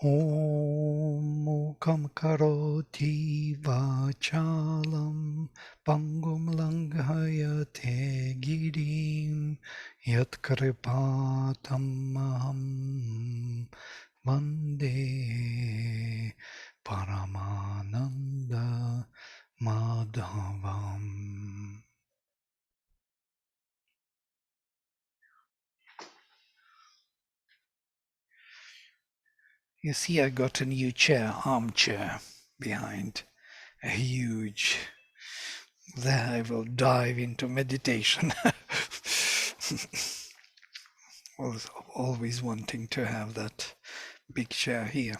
Om Mukam Karoti Vachalam Pangum Langhayate Girim Yat Kripatam Maham Vande Paramananda Madhavam. You see, I got a new chair, armchair, behind. A huge. There I will dive into meditation. Was always wanting to have that big chair here.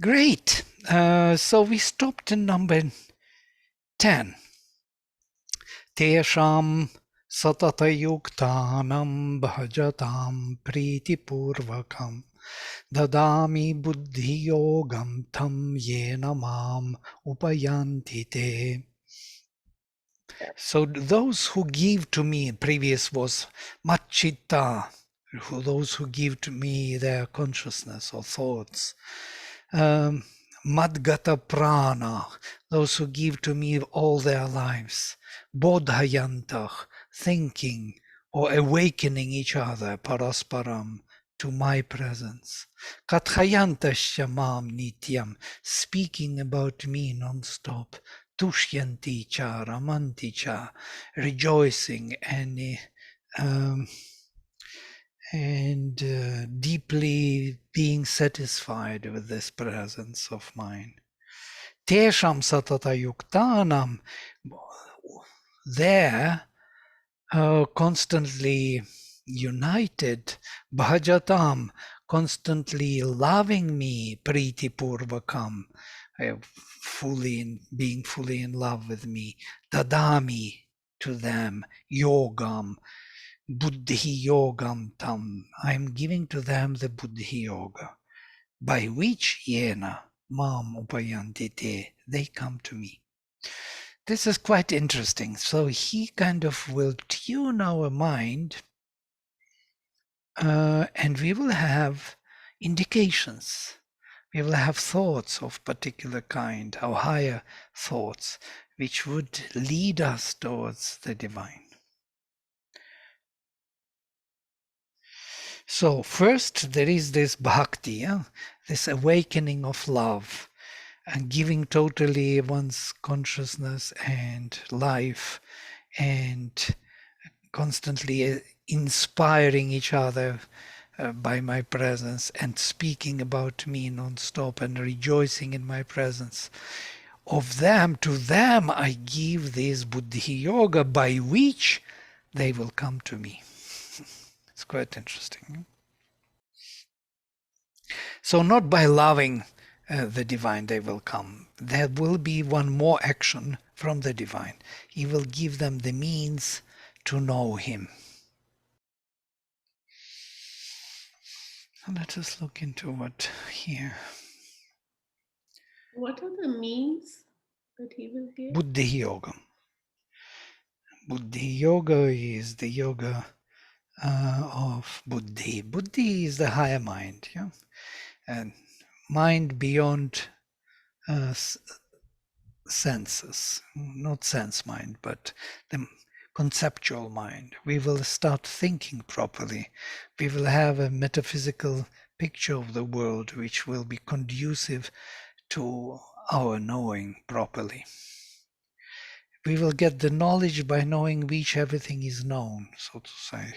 Great. So we stopped in number 10. Tesham satatayuktanam bhajatam pritipurvakam dadami buddhi yogam tam yena mam upayanti te. So those who give to me, previous was machita, those who give to me their consciousness or thoughts. Madgata prana, those who give to me all their lives. Bodhayantah, thinking or awakening each other, parasparam, to my presence. Kathayantasya mam nityam, speaking about me non-stop. Tushyanti cha, ramanti cha, rejoicing and deeply being satisfied with this presence of mine. Tesham satata yuktanam, there constantly united, bhajatam, constantly loving me, priti purvakam, being fully in love with me, dadami, to them, yogam, buddhi yogam tam, I am giving to them the buddhi yoga, by which yena mam upayanti te, they come to me. This is quite interesting. So he kind of will tune our mind and we will have indications. We will have thoughts of particular kind, our higher thoughts, which would lead us towards the divine. So first there is this bhakti, this awakening of love, and giving totally one's consciousness and life and constantly inspiring each other by my presence and speaking about me non-stop and rejoicing in my presence. Of them, to them I give this buddhi yoga by which they will come to me. It's quite interesting. So not by loving the divine they will come. There will be one more action from the divine. He will give them the means to know him. Let us look into what here. What are the means that he will give? Buddhi Yoga. Buddhi Yoga is the yoga of Buddhi. Buddhi is the higher mind, yeah? And mind beyond senses, not sense mind, but the conceptual mind. We will start thinking properly. We will have a metaphysical picture of the world which will be conducive to our knowing properly. We will get the knowledge by knowing which everything is known, so to say.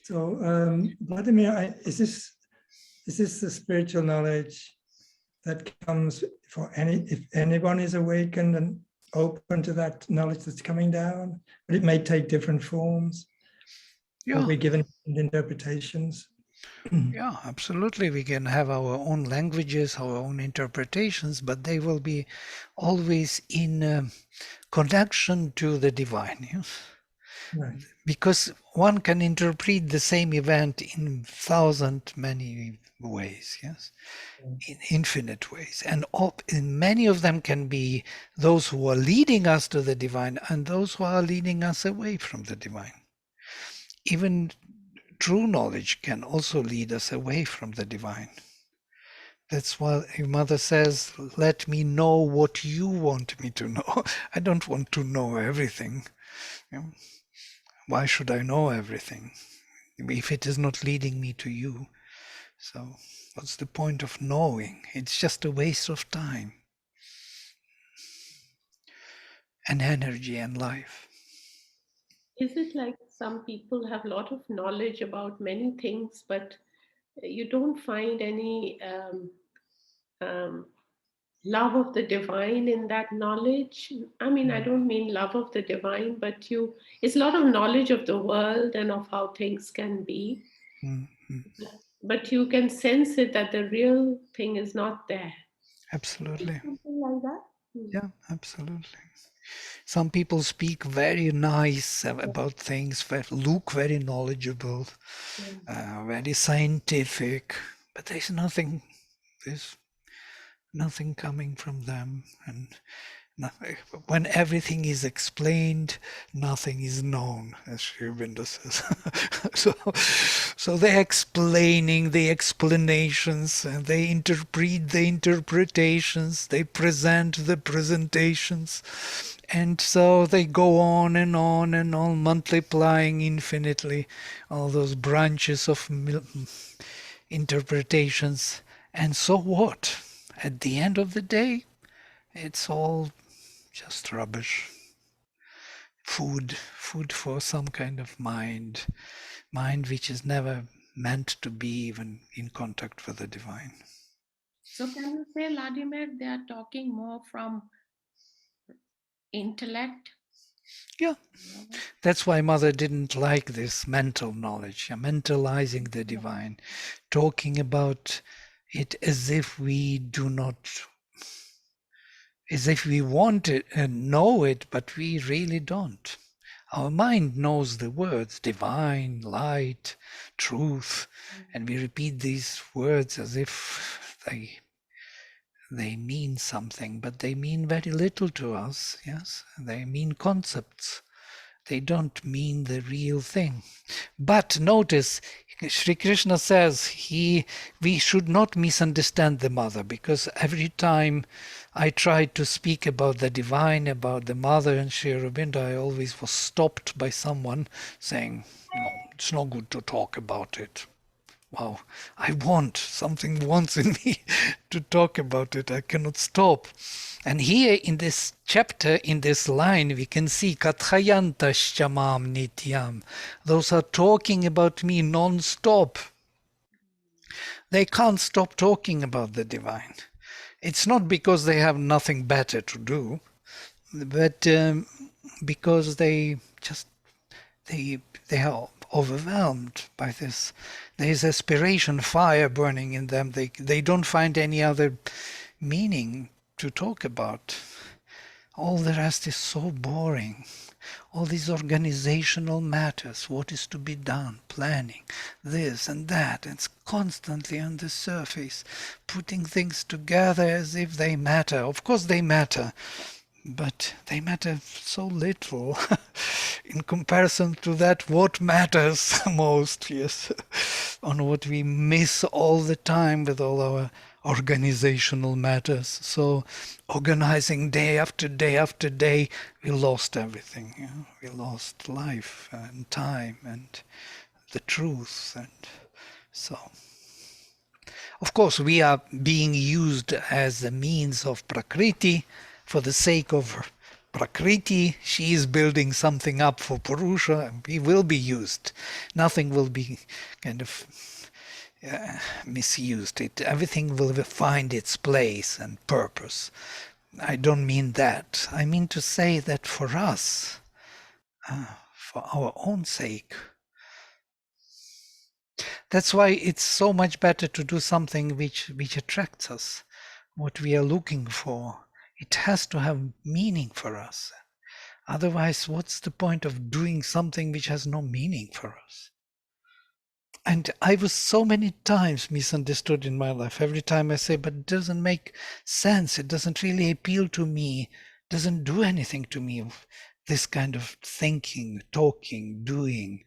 So, Vladimir, is this the spiritual knowledge that comes for if anyone is awakened and open to that knowledge that's coming down? But it may take different forms. Yeah. Or be given interpretations. Yeah, absolutely. We can have our own languages, our own interpretations, but they will be always in connection to the divine. Yes? Right. Because one can interpret the same event in many ways, yes, Mm. in infinite ways. And in many of them can be those who are leading us to the divine and those who are leading us away from the divine. Even true knowledge can also lead us away from the divine. That's why your mother says, let me know what you want me to know. I don't want to know everything. You know, why should I know everything if it is not leading me to you? So what's the point of knowing? It's just a waste of time and energy and life. Is it like some people have a lot of knowledge about many things, but you don't find any um, love of the divine in that knowledge? I mean, I don't mean love of the divine, but it's a lot of knowledge of the world and of how things can be. Mm-hmm. But you can sense it that the real thing is not there. Absolutely. Something like that. Yeah, absolutely. Some people speak very nice about things, look very knowledgeable, very scientific, but there's nothing coming from them. And nothing, when everything is explained, nothing is known, as Sri Aurobindo says. so they're explaining the explanations, and they interpret the interpretations, they present the presentations, and so they go on and on and on, multiplying infinitely all those branches of interpretations. And so what? At the end of the day, it's all just rubbish. Food for some kind of mind which is never meant to be even in contact with the divine. So can you say, Vladimir, they are talking more from intellect? Yeah, that's why Mother didn't like this mental knowledge, mentalizing the divine, talking about it as if we do not, as if we want it and know it, but we really don't. Our mind knows the words divine, light, truth, and we repeat these words as if they mean something, but they mean very little to us. Yes, they mean concepts. They don't mean the real thing. But notice, Sri Krishna says we should not misunderstand the mother, because every time I tried to speak about the divine, about the mother and Sri Aurobindo, I always was stopped by someone saying, no, it's not good to talk about it. Wow, something wants in me to talk about it. I cannot stop. And here in this chapter, in this line, we can see Kathayanta Shamam Nityam. Those are talking about me non-stop. They can't stop talking about the divine. It's not because they have nothing better to do, but because they are overwhelmed by this. There is aspiration, fire burning in them. They don't find any other meaning to talk about. All the rest is so boring. All these organizational matters, what is to be done, planning, this and that, it's constantly on the surface, putting things together as if they matter. Of course they matter, but they matter so little in comparison to that what matters most, yes, on what we miss all the time with all our organizational matters. So organizing day after day after day, we lost everything. You know? We lost life and time and the truth. And so, of course, we are being used as a means of Prakriti for the sake of Prakriti. She is building something up for Purusha, and we will be used. Nothing will be kind of misused. Everything will find its place and purpose. I don't mean that. I mean to say that for us, for our own sake, that's why it's so much better to do something which attracts us, what we are looking for. It has to have meaning for us. Otherwise, what's the point of doing something which has no meaning for us? And I was so many times misunderstood in my life. Every time I say, but it doesn't make sense. It doesn't really appeal to me. Doesn't do anything to me. This kind of thinking, talking, doing.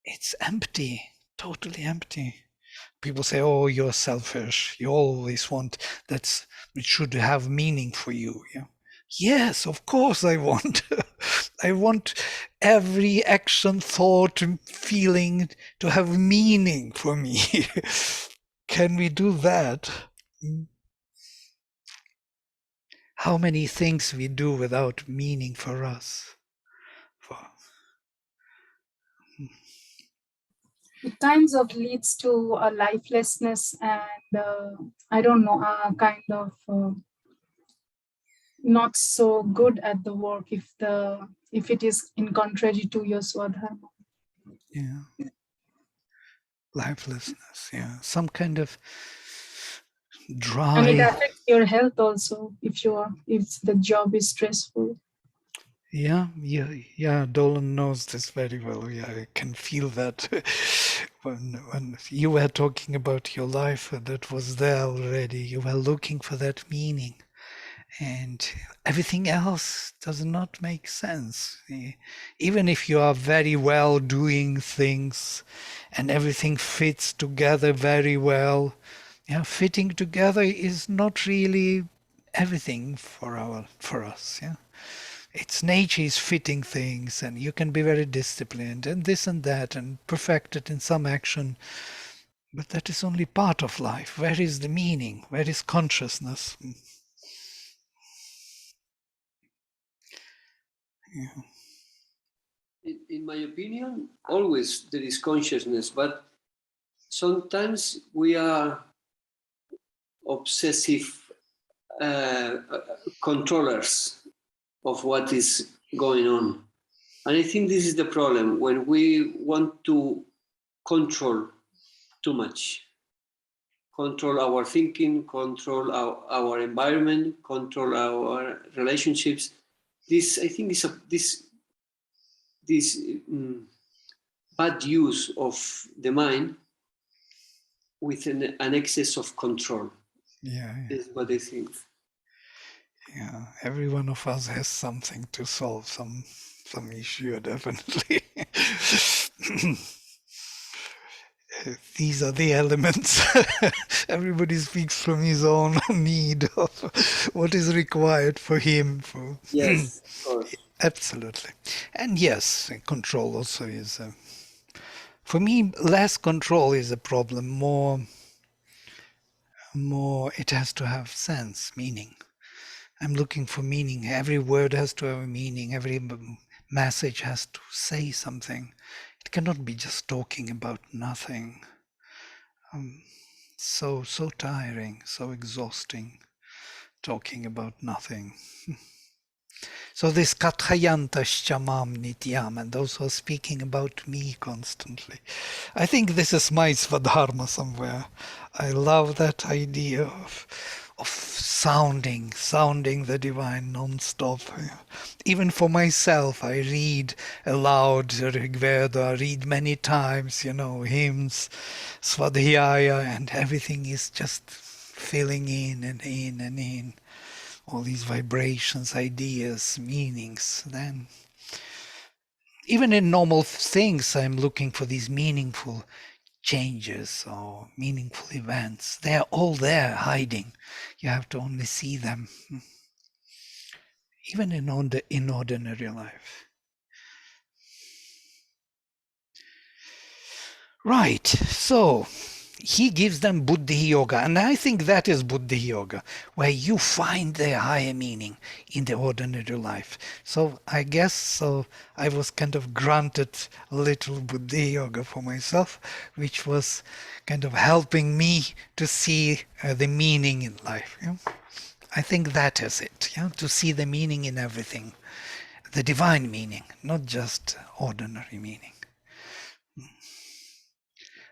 It's empty, totally empty. People say, oh, you're selfish. You always want it should have meaning for you. Yeah. Yes, of course I want. I want every action, thought, feeling to have meaning for me. Can we do that? How many things we do without meaning for us? It kinds of leads to a lifelessness and I don't know, a kind of not so good at the work if it is in contrary to your swadharma. Yeah. Lifelessness, yeah. Some kind of dry. And it affects your health also if the job is stressful. Yeah. Dolan knows this very well. Yeah, I can feel that when you were talking about your life, that was there already. You were looking for that meaning, and everything else does not make sense. Even if you are very well doing things, and everything fits together very well, fitting together is not really everything for us. Yeah. It's nature is fitting things, and you can be very disciplined and this and that and perfected in some action, but that is only part of life. Where is the meaning? Where is consciousness? Yeah. In my opinion, always there is consciousness, but sometimes we are obsessive controllers of what is going on. And I think this is the problem when we want to control too much. Control our thinking, control our environment, control our relationships. This, I think, is this bad use of the mind with an excess of control. Yeah. Is what I think. Yeah, every one of us has something to solve, some issue, definitely. These are the elements. Everybody speaks from his own need of what is required for him. Yes, of course. Absolutely. And yes, control also is, for me, less control is a problem. More, it has to have sense, meaning. I'm looking for meaning. Every word has to have a meaning. Every message has to say something. It cannot be just talking about nothing. So tiring, so exhausting, talking about nothing. So this kathayantascha mam nityam, and those who are speaking about me constantly. I think this is my svadharma somewhere. I love that idea of sounding the divine non-stop. Even for myself, I read aloud Rig Veda, I read many times, hymns, Svadhyaya, and everything is just filling in and in and in. All these vibrations, ideas, meanings. Then, even in normal things, I'm looking for these meaningful changes or meaningful events. They're all there hiding. You have to only see them. Even in ordinary life. Right, so he gives them Buddhi Yoga, and I think that is Buddhi Yoga, where you find the higher meaning in the ordinary life. So I guess I was kind of granted a little Buddhi Yoga for myself, which was kind of helping me to see the meaning in life. I think that is it, to see the meaning in everything, the divine meaning, not just ordinary meaning.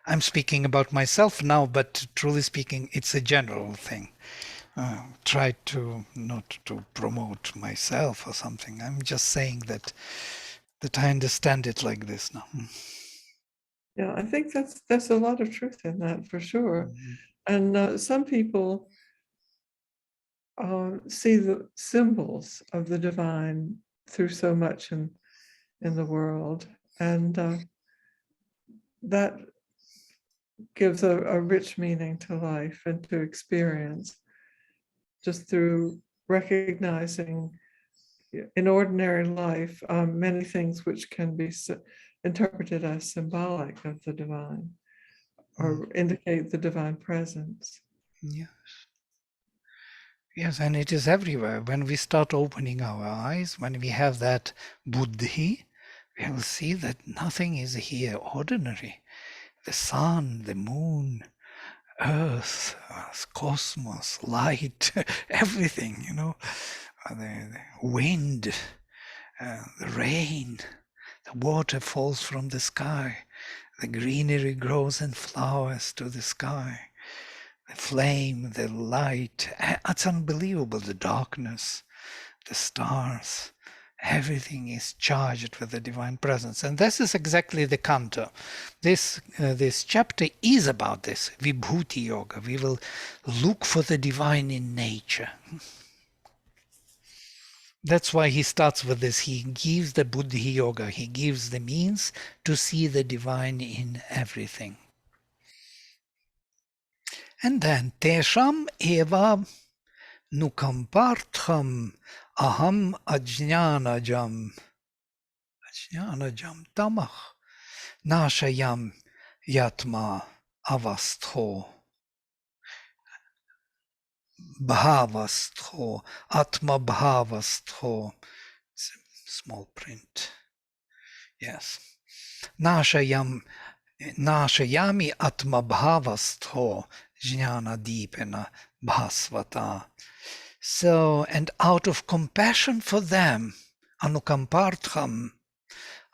I'm speaking about myself now, but truly speaking, it's a general thing. Try to not to promote myself or something. I'm just saying that I understand it like this now. Yeah, I think that's a lot of truth in that for sure. Mhm. And some people see the symbols of the divine through so much in the world, and that gives a rich meaning to life and to experience, just through recognizing in ordinary life many things which can be interpreted as symbolic of the divine or indicate the divine presence. Yes. Yes, and it is everywhere. When we start opening our eyes, when we have that buddhi, we will see that nothing is here ordinary. The sun, the moon, earth, cosmos, light, everything, the wind, the rain, the water falls from the sky, the greenery grows and flowers to the sky, the flame, the light, it's unbelievable, the darkness, the stars, everything is charged with the divine presence. And this is exactly the canto. This chapter is about this, Vibhuti Yoga. We will look for the divine in nature. That's why he starts with this. He gives the Buddhi Yoga. He gives the means to see the divine in everything. And then, Tesham eva nukampartham aham ajnanajam tamah nashayam yatma avastho bhavastho atma bhavastho. Small print. Yes. Nashayami atma bhavastho jnana deepena bhasvata. So, and out of compassion for them, anukampartham,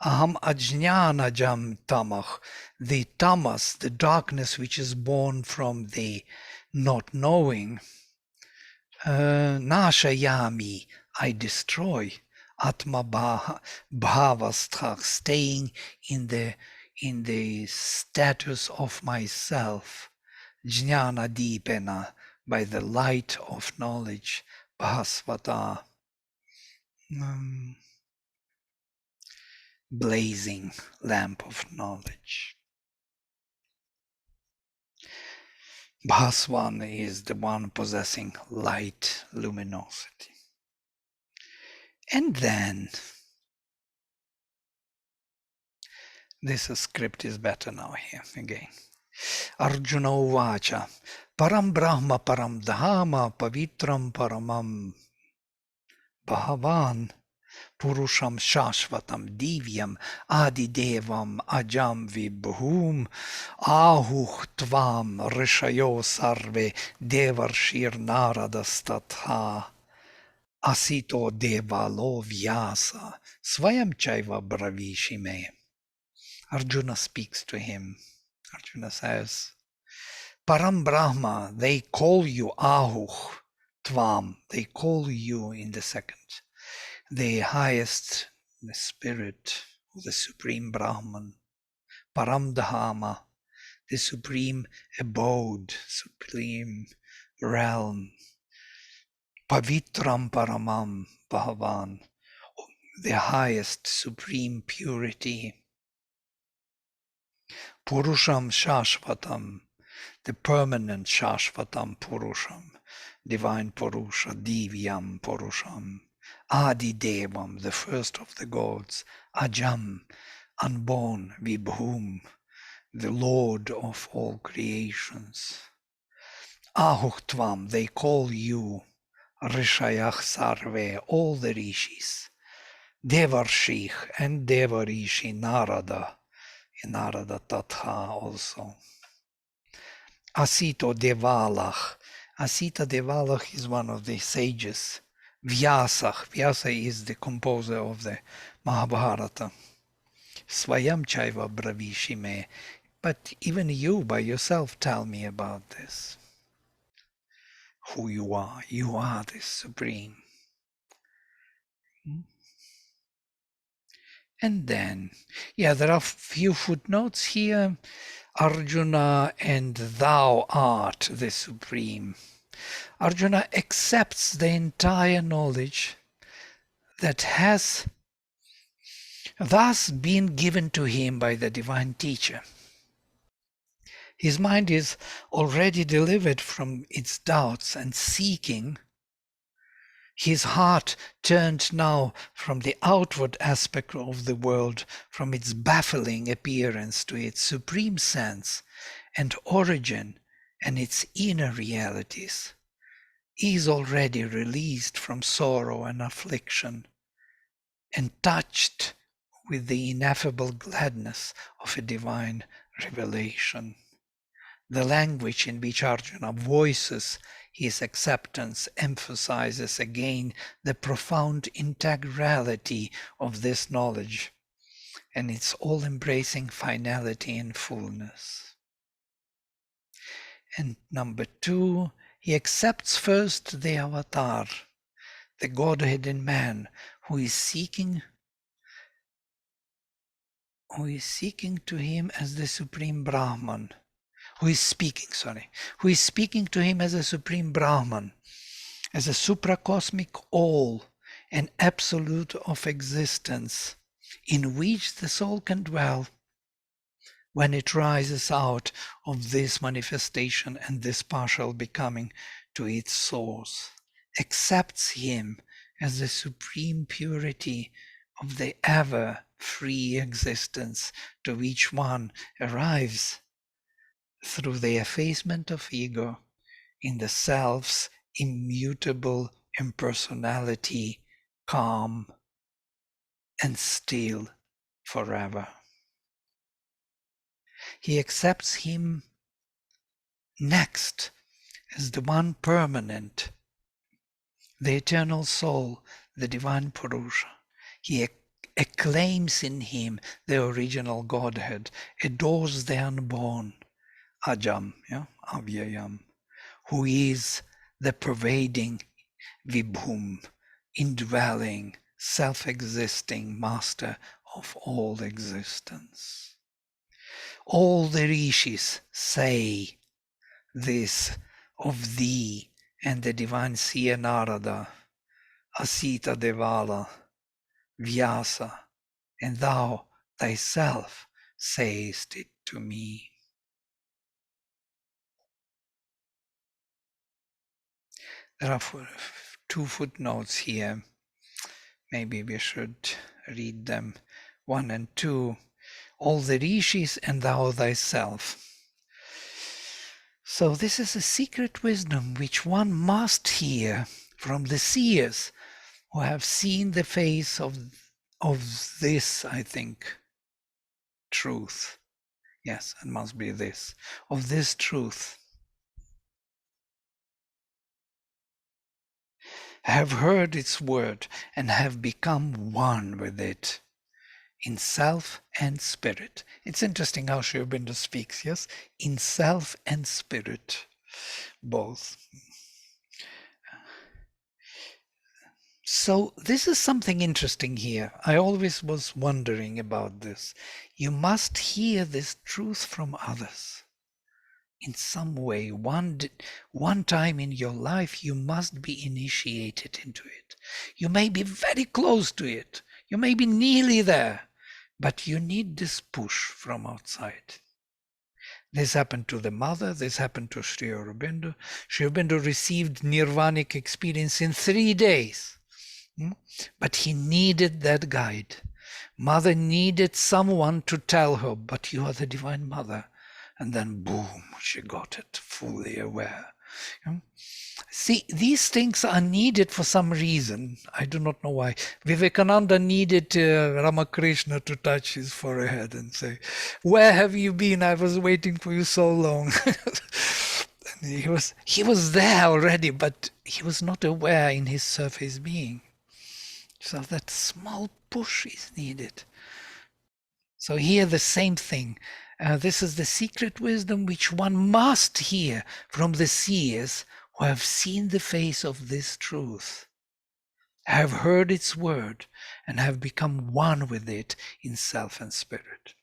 aham ajnanajam tamah, the tamas, the darkness which is born from the not knowing, nashayami, I destroy, atma bhavastha, staying in the status of myself, jnana deepena, by the light of knowledge, bhasvata, blazing lamp of knowledge. Bhaswan is the one possessing light, luminosity. And then, this script is better now here again. Arjuna Uvacha, Param Brahma Param Dhama Pavitram Paramam Bhavan Purusham Shashvatam Divyam Adidevam Ajam Vibhum Ahuh Tvam Rishayo Sarve Devarshir Naradastatha Asito Devalo Vyasa Swayam Chaiva Bravishime. Arjuna speaks to him. Arjuna says, Param Brahma, they call you Ahuh Tvam, they call you in the second. The highest, the spirit, the supreme Brahman, Paramdhama, the supreme abode, supreme realm, Pavitram Paramam Bhavan, the highest supreme purity, Purusham Shashvatam, the permanent Shashvatam Purusham, divine Purusha, Divyam Purusham, Adi Devam, the first of the gods, Ajam, unborn, Vibhum, the Lord of all creations. Ahuktvam, they call you, Rishayach Sarve, all the rishis, Devarshich and Devarishi Narada, Narada Tatha also. Asito Devalach. Asita Devalach is one of the sages. Vyasach. Vyasa is the composer of the Mahabharata. Swayam Chaiva Bravishime. But even you by yourself tell me about this. Who you are. You are the supreme. And then, yeah, there are few footnotes here. Arjuna, and thou art the supreme. Arjuna accepts the entire knowledge that has thus been given to him by the divine teacher. His mind is already delivered from its doubts and seeking. His heart turned now from the outward aspect of the world, from its baffling appearance to its supreme sense and origin and its inner realities. He is already released from sorrow and affliction and touched with the ineffable gladness of a divine revelation. The language in which Arjuna voices his acceptance emphasizes again the profound integrality of this knowledge and its all-embracing finality and fullness. And number 2, he accepts first the avatar, the Godhead in man, who is seeking to him as the supreme Brahman, who is speaking to him as a supreme Brahman, as a supracosmic all, an absolute of existence, in which the soul can dwell when it rises out of this manifestation and this partial becoming to its source, accepts him as the supreme purity of the ever free existence to which one arrives through the effacement of ego in the self's immutable impersonality, calm and still forever. He accepts him next as the one permanent, the eternal soul, the divine Purusha. He acclaims in him the original Godhead, adores the unborn, Ajam, Avyayam, who is the pervading Vibhum, indwelling, self-existing master of all existence. All the rishis say this of thee and the divine seer Narada, Asita Devala, Vyasa, and thou thyself sayest it to me. There are 2 footnotes here. Maybe we should read them, 1 and 2. All the rishis and thou thyself. So this is a secret wisdom which one must hear from the seers who have seen the face of this, I think, truth. Yes, it must be this, of this truth. Have heard its word and have become one with it in self and spirit. It's interesting how Sri Aurobindo speaks, yes? In self and spirit, both. So this is something interesting here. I always was wondering about this. You must hear this truth from others. In some way, one time in your life, you must be initiated into it. You may be very close to it. You may be nearly there, but you need this push from outside. This happened to the mother. This happened to Sri Aurobindo. Sri Aurobindo received nirvanic experience in 3 days. But he needed that guide. Mother needed someone to tell her, but you are the Divine Mother. And then boom, she got it, fully aware. See, these things are needed for some reason. I do not know why. Vivekananda needed Ramakrishna to touch his forehead and say, "Where have you been? I was waiting for you so long." And he was there already, but he was not aware in his surface being. So that small push is needed. So here the same thing. This is the secret wisdom which one must hear from the seers who have seen the face of this truth, have heard its word, and have become one with it in self and spirit.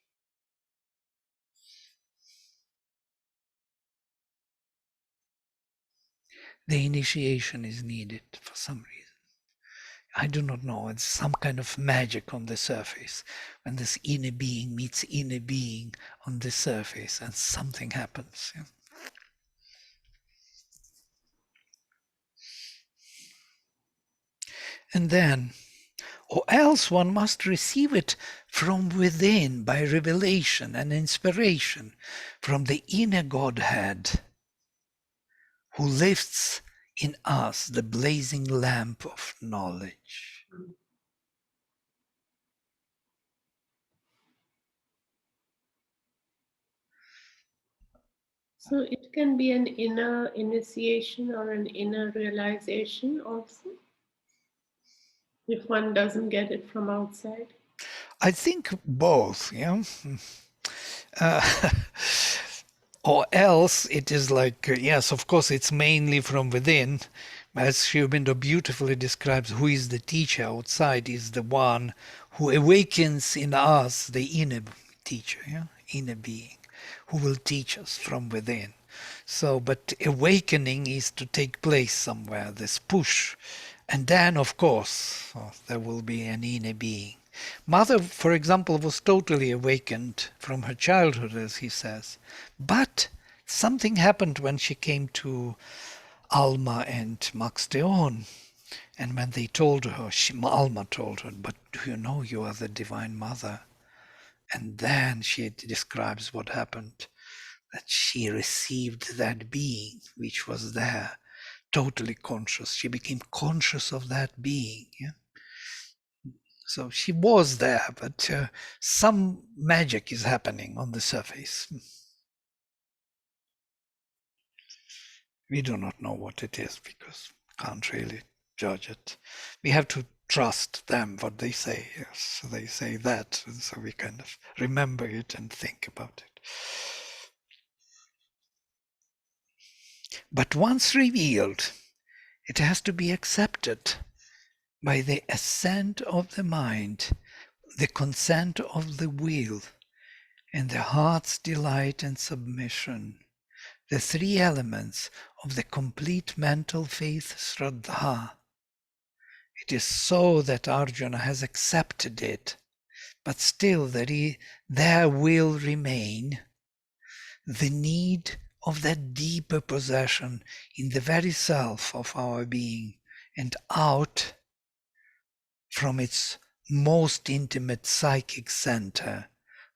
The initiation is needed for some reason. I do not know, it's some kind of magic on the surface. When this inner being meets inner being on the surface and something happens. Yeah? And then, or else one must receive it from within by revelation and inspiration from the inner Godhead, who lifts in us the blazing lamp of knowledge. So it can be an inner initiation or an inner realization also, if one doesn't get it from outside. I think both, yeah. Uh, or else it is like, yes, of course, it's mainly from within. As Sri Aurobindo beautifully describes, who is the teacher outside is the one who awakens in us the inner teacher, yeah? Inner being, who will teach us from within. So, but awakening is to take place somewhere, this push. And then, of course, there will be an inner being. Mother, for example, was totally awakened from her childhood, as he says. But something happened when she came to Alma and Max Deon. And when they told her, Alma told her, but do you know you are the Divine Mother? And then she describes what happened, that she received that being which was there, totally conscious. She became conscious of that being. Yeah? So she was there, but some magic is happening on the surface. We do not know what it is because we can't really judge it. We have to trust them, what they say. Yes, so they say that, and so we kind of remember it and think about it. But once revealed, it has to be accepted by the assent of the mind, the consent of the will, and the heart's delight and submission, the three elements of the complete mental faith Shraddha. It is so that Arjuna has accepted it, but still there will remain the need of that deeper possession in the very self of our being and out from its most intimate psychic center,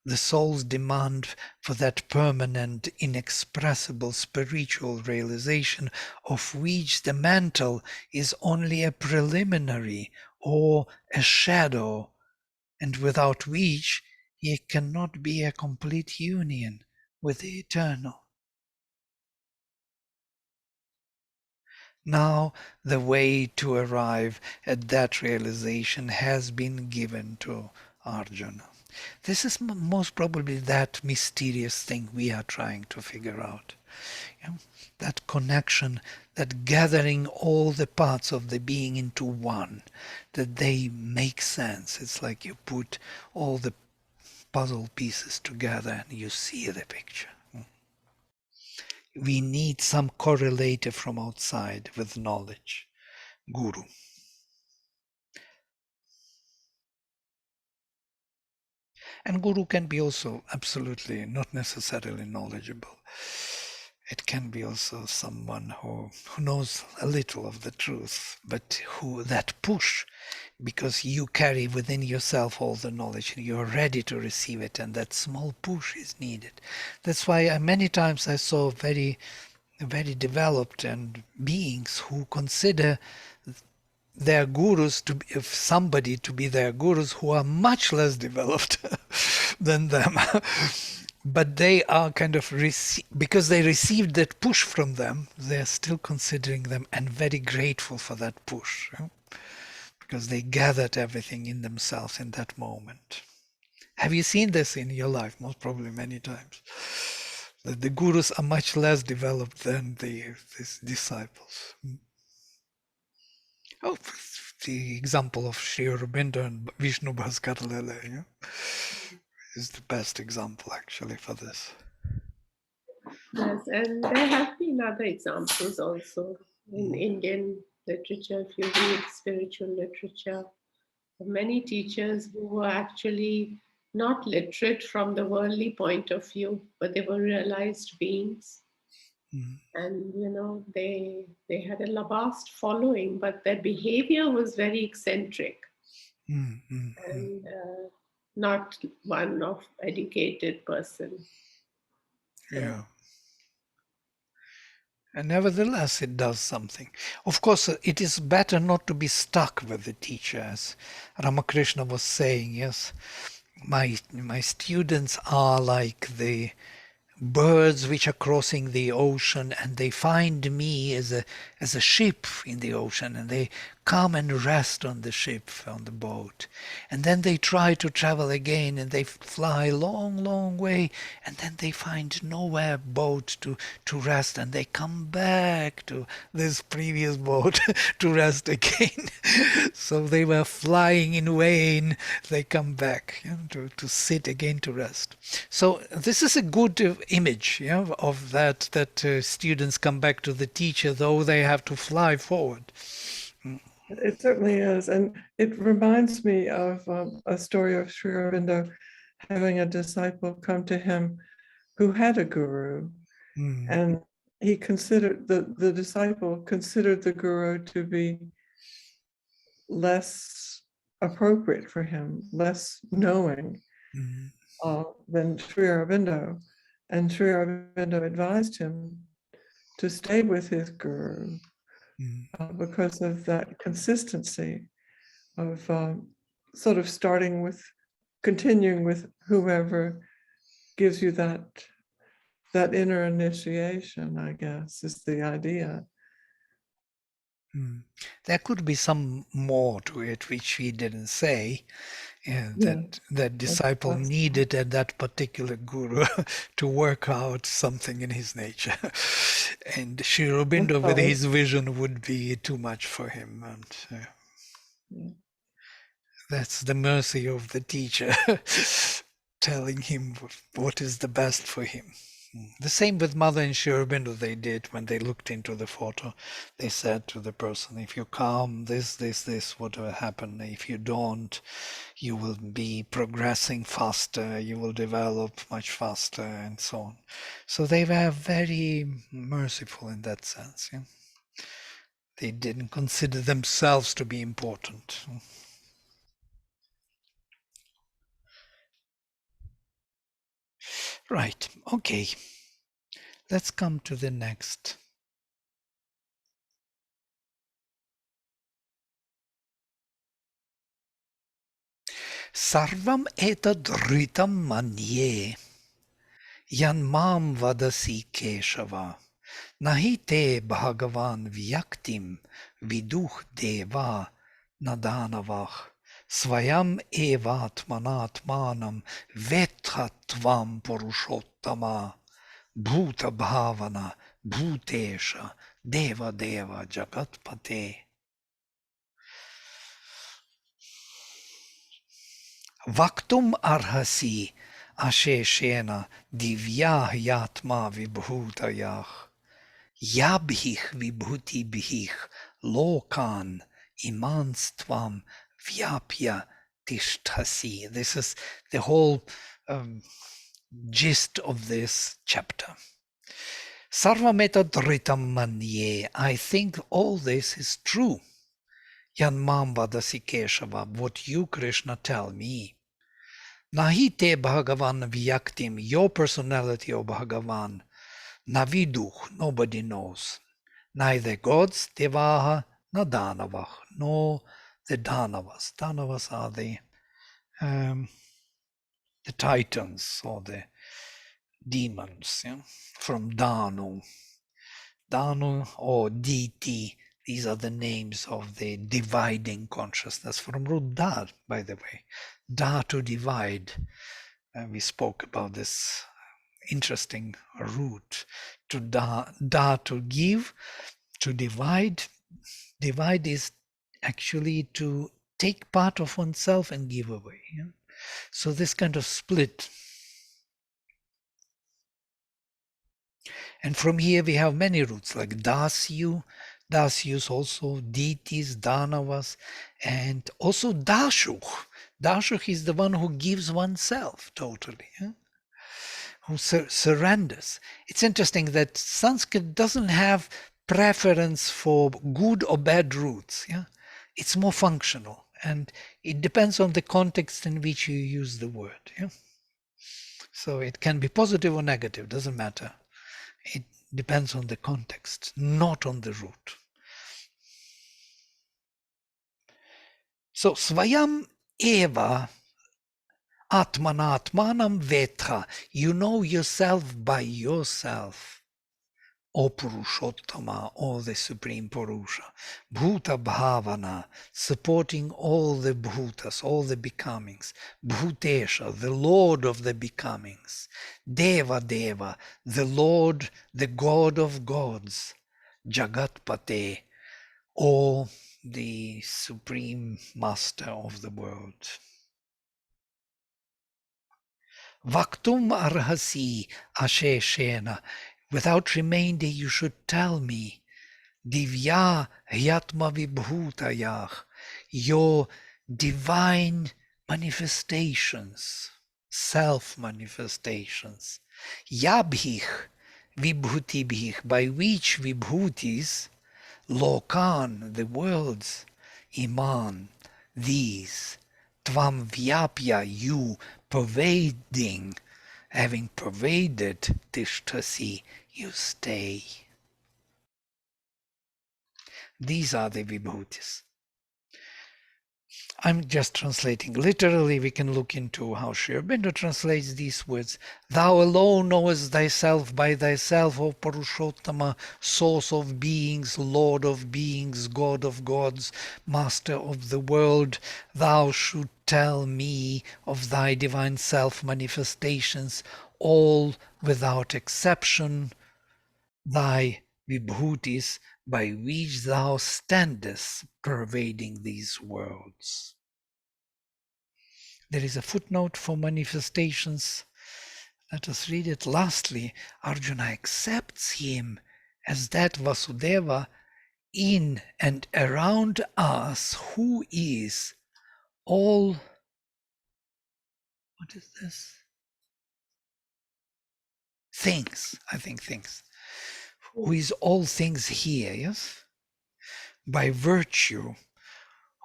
the soul's demand for that permanent, inexpressible spiritual realization of which the mental is only a preliminary or a shadow, and without which it cannot be a complete union with the eternal. Now the way to arrive at that realization has been given to Arjuna. This is most probably that mysterious thing we are trying to figure out. Yeah? That connection, that gathering all the parts of the being into one, that they make sense. It's like you put all the puzzle pieces together and you see the picture. We need some correlator from outside with knowledge, guru. And guru can be also absolutely not necessarily knowledgeable. It can be also someone who knows a little of the truth, but who that push, because you carry within yourself all the knowledge and you're ready to receive it, and that small push is needed. That's why many times I saw very developed and beings who consider their gurus to be, if somebody to be their gurus, who are much less developed than them. But they are kind of, because they received that push from them, they're still considering them and very grateful for that push. Yeah? Because they gathered everything in themselves in that moment. Have you seen this in your life? Most probably many times. That the gurus are much less developed than these disciples. Oh, the example of Sri Aurobindo and Vishnu Bhaskar Lila, is the best example actually for this. Yes, and there have been other examples also in Indian literature. If you read spiritual literature, many teachers who were actually not literate from the worldly point of view, but they were realized beings. And they had a vast following, but their behavior was very eccentric and not one of educated person. Yeah. And nevertheless, it does something. Of course, it is better not to be stuck with the teacher, as Ramakrishna was saying. Yes, my students are like the birds which are crossing the ocean, and they find me as a ship in the ocean, and they come and rest on the ship, on the boat, and then they try to travel again, and they fly long way, and then they find nowhere boat to rest, and they come back to this previous boat to rest again. So they were flying in vain. They come back to sit again to rest. So this is a good image of that students come back to the teacher, though they have to fly forward. It certainly is. And it reminds me of a story of Sri Aurobindo having a disciple come to him who had a guru. And he considered, the disciple considered the guru to be less appropriate for him, less knowing than Sri Aurobindo. And Sri Aurobindo advised him to stay with his guru because of that consistency of sort of continuing with whoever gives you that inner initiation, I guess, is the idea. There could be some more to it which he didn't say, that disciple needed at that particular guru to work out something in his nature. And Sri Aurobindo with his vision would be too much for him. And that's the mercy of the teacher, telling him what is the best for him. The same with Mother and Sri Aurobindo they did when they looked into the photo. They said to the person, if you come, this, what will happen. If you don't, you will be progressing faster, you will develop much faster, and so on. So they were very merciful in that sense. They didn't consider themselves to be important. Right, okay. Let's come to the next. Sarvam etadritam manye yan mam vadasi keshava nahi te bhagavan vyaktim viduh deva nadanavah svayam evatmanatmanam vethatvam purushottama bhuta bhavana bhutesha deva deva jagatpate. Vaktum arhasi asheshena divyah yatma vibhutayah yabhih vibhutibhih lokan imanstvam vyapya tishtasi. This is the whole gist of this chapter. Sarvametadritam manye. I think all this is true. Yanmam vadasi Keshava, what you, Krishna, tell me. Nahi te Bhagavan vyaktim, your personality, O Bhagavan, naviduh, nobody knows. Neither gods, devaha, nor danavah, nor the danavas. Danavas are the titans or the demons, from Danu. Danu or deity. These are the names of the dividing consciousness from root Da, by the way. Da, to divide. We spoke about this interesting root. To da to give, to divide. Divide is actually to take part of oneself and give away. So this kind of split. And from here we have many roots like Dasyu. Dasyus also deities, Danavas, and also Dashuk. Dashuk is the one who gives oneself totally, who surrenders. It's interesting that Sanskrit doesn't have preference for good or bad roots. It's more functional, and it depends on the context in which you use the word. So it can be positive or negative, doesn't matter. It depends on the context, not on the root. So Svayam Eva Atmanatmanam Vetra. You know yourself by yourself. O Purushottama, or the Supreme Purusha. Bhuta Bhavana, supporting all the Bhutas, all the becomings. Bhutesha, the Lord of the becomings. Deva Deva, the Lord, the God of gods. Jagatpate, or the Supreme Master of the world. Vaktum arhasi asheshena. Without remainder you should tell me. Divya hyatma vibhutayah. Your divine manifestations, self-manifestations. Yabhich vibhutibhich, by which vibhutis, lokan, the worlds, iman, these, tvam vyapya, you, pervading, having pervaded tishtasi, you stay. These are the vibhutis. I'm just translating. Literally, we can look into how Sri Aurobindo translates these words. Thou alone knowest thyself by thyself, O Purushottama, source of beings, Lord of beings, God of gods, Master of the world. Thou should tell me of thy divine self-manifestations, all without exception, thy vibhutis, by which thou standest pervading these worlds. There is a footnote for manifestations. Let us read it. Lastly, Arjuna accepts him as that Vasudeva in and around us who is all, what is this? Things, I think things. Who is all things here, yes? By virtue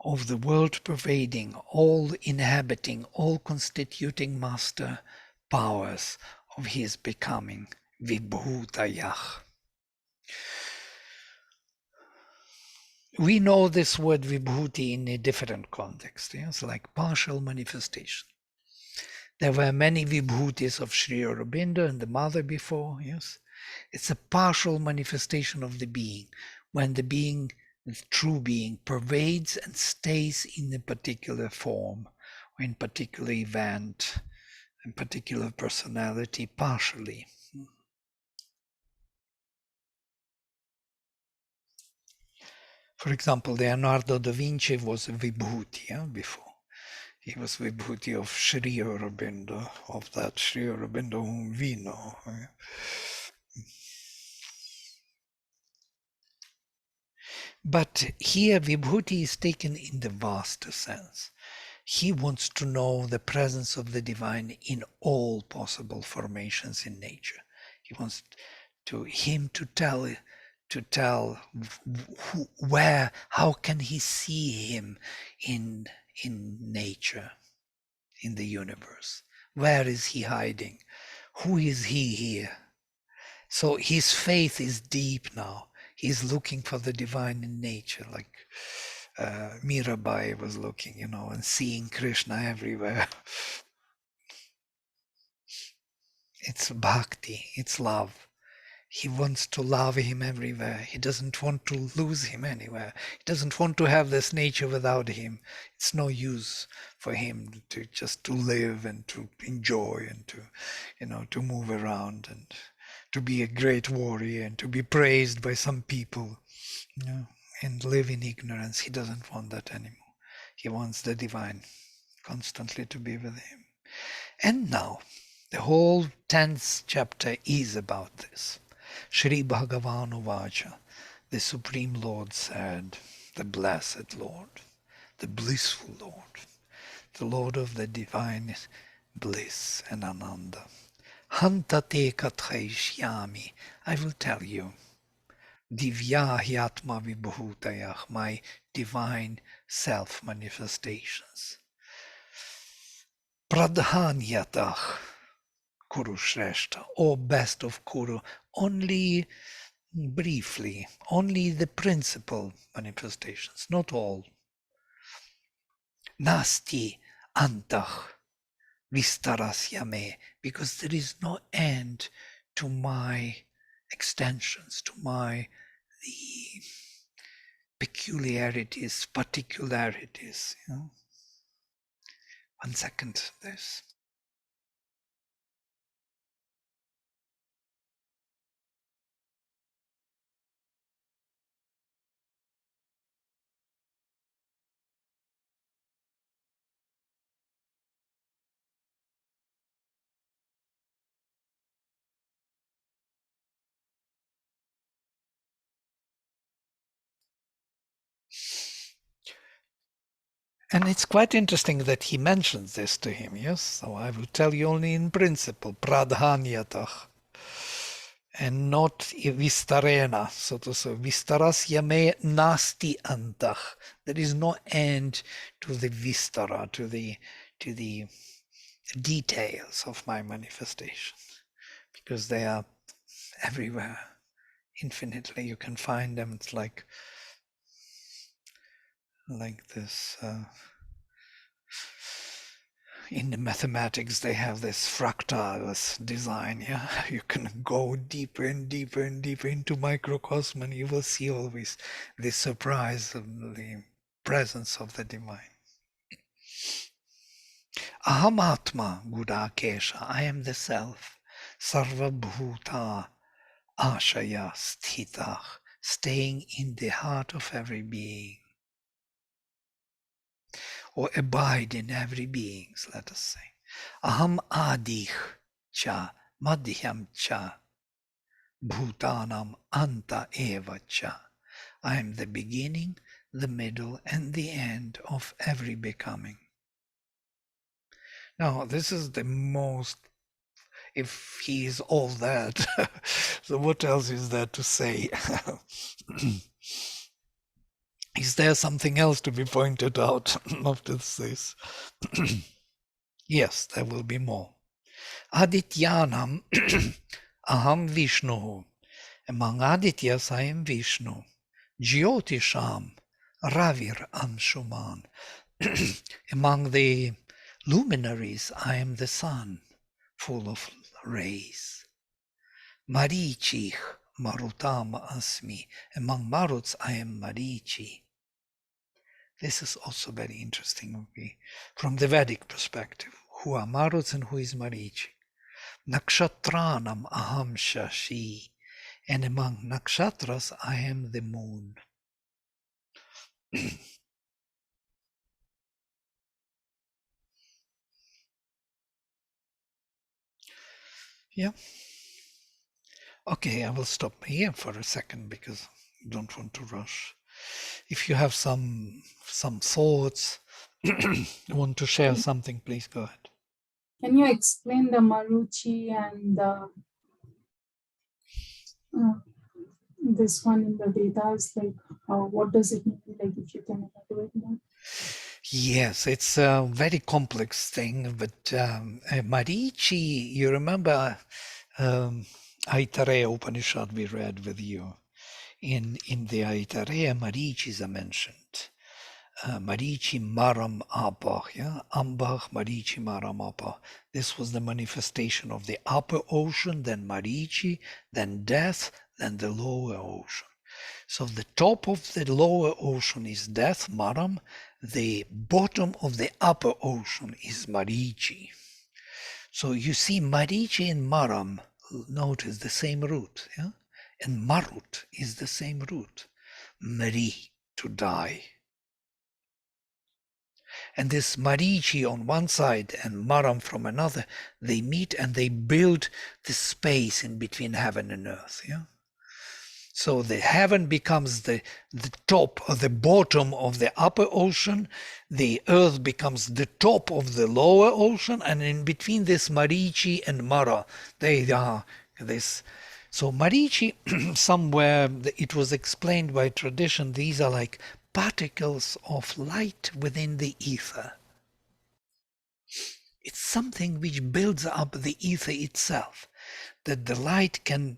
of the world pervading, all inhabiting, all constituting master powers of his becoming, Vibhutayah. We know this word Vibhuti in a different context, yes, like partial manifestation. There were many Vibhutis of Sri Aurobindo and the mother before, yes. It's a partial manifestation of the being, when the being, the true being, pervades and stays in a particular form, or in particular event, in particular personality, partially. For example, Leonardo da Vinci was a Vibhuti before. He was Vibhuti of Sri Aurobindo, of that Sri Aurobindo whom we know. But here Vibhuti is taken in the vaster sense. He wants to know the presence of the divine in all possible formations in nature. He wants him to tell where, how can he see him in nature, in the universe? Where is he hiding? Who is he here? So his faith is deep now. He's looking for the divine in nature, like Mirabai was looking, and seeing Krishna everywhere. It's bhakti, it's love. He wants to love him everywhere. He doesn't want to lose him anywhere. He doesn't want to have this nature without him. It's no use for him to just to live and to enjoy and to move around and to be a great warrior and to be praised by some people. and live in ignorance. He doesn't want that anymore. He wants the divine constantly to be with him. And now, the whole 10th chapter is about this. Shri Bhagavan Vacha, the Supreme Lord said, the Blessed Lord, the Blissful Lord, the Lord of the divine bliss and Ananda. Hantate kathayishyami, I will tell you, Divya Hyatma Vibhutayah, my divine self manifestations. Pradhanyatah Kuru Shrestha, or best of Kuru, only briefly, only the principal manifestations, not all. Nasti Antah Vistarasya, because there is no end to my extensions, to my the peculiarities, particularities. You know? 1 second, this. And it's quite interesting that he mentions this to him, yes? So I will tell you only in principle, pradhanyatah, and not vistarena, so to say. Vistarasya me nasti antah. There is no end to the vistara, to the details of my manifestation, because they are everywhere, infinitely. You can find them. It's like this. In the mathematics, they have this fractals design. Yeah, you can go deeper and deeper and deeper into microcosm, and you will see always the surprise of the presence of the divine. Aham Atma Gudakesha, I am the self. Sarva Bhuta Ashaya Sthitah, staying in the heart of every being, or abide in every being, let us say. Aham Adich Cha Madhyam Cha Bhutanam Anta Eva Cha. I am the beginning, the middle, and the end of every becoming. Now, this is the most, if he is all that, so what else is there to say? Is there something else to be pointed out after this? Yes, there will be more. Adityanam aham Vishnu. Among Adityas I am Vishnu. Jyotisham Ravir Anshuman. Among the luminaries I am the sun, full of rays. Marichich Marutam Asmi. Among Maruts I am Marichi. This is also very interesting from the Vedic perspective. Who are Maruts and who is Marichi? Nakshatranam aham shashi. And among nakshatras I am the moon. Yeah. Okay, I will stop here for a second because I don't want to rush. If you have some thoughts, want to share something, please go ahead. Can you explain the Maruchi and the this one in the Vedas? Like, what does it mean? Like, if you can elaborate more. Yes, it's a very complex thing, but Marichi, you remember Aitareya Upanishad we read with you. In the Aitareya, Marichis are mentioned. Marichi Maram Apah, yeah? Ambah Marichi Maram Apah. This was the manifestation of the upper ocean, then Marichi, then death, then the lower ocean. So the top of the lower ocean is death, Maram. The bottom of the upper ocean is Marichi. So you see Marichi and Maram, notice the same root, yeah? And Marut is the same root. Mari, to die. And this Marichi on one side and Maram from another, they meet and they build the space in between heaven and earth. Yeah. So the heaven becomes the top or the bottom of the upper ocean, the earth becomes the top of the lower ocean, and in between this Marichi and Mara, they are this. So Marichi, somewhere it was explained by tradition, these are like particles of light within the ether. It's something which builds up the ether itself, that the light can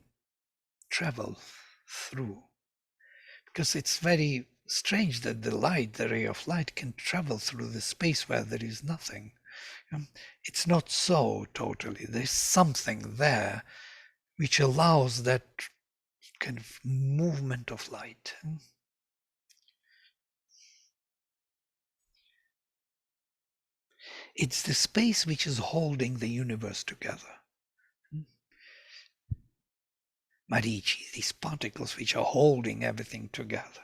travel through. Because it's very strange that the light, the ray of light, can travel through the space where there is nothing. It's not so totally. There's something there which allows that kind of movement of light. It's the space which is holding the universe together. Marichi, these particles which are holding everything together.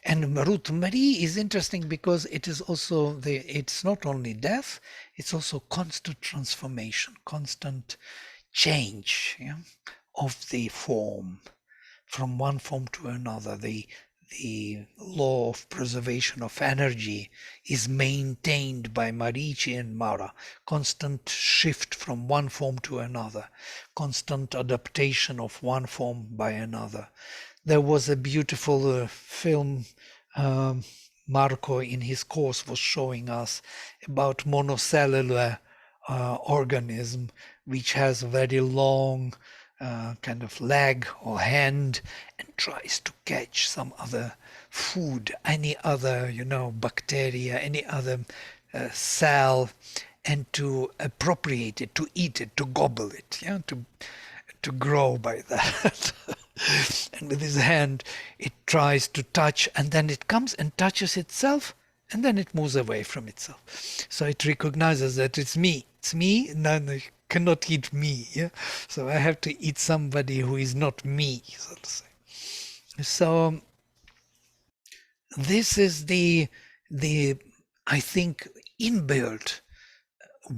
And Marut Mari is interesting because it is also it's not only death, it's also constant transformation, constant change, yeah, of the form from one form to another. The law of preservation of energy is maintained by Marichi and Mara. Constant shift from one form to another, constant adaptation of one form by another. There was a beautiful film Marco in his course was showing us about monocellular organism which has a very long kind of leg or hand and tries to catch some other food, any other, bacteria, any other cell, and to appropriate it, to eat it, to gobble it, yeah, to grow by that. And with his hand, it tries to touch, and then it comes and touches itself, and then it moves away from itself. So it recognizes that it's me. It's me, and I cannot eat me. Yeah? So I have to eat somebody who is not me, so to say. So this is the I think inbuilt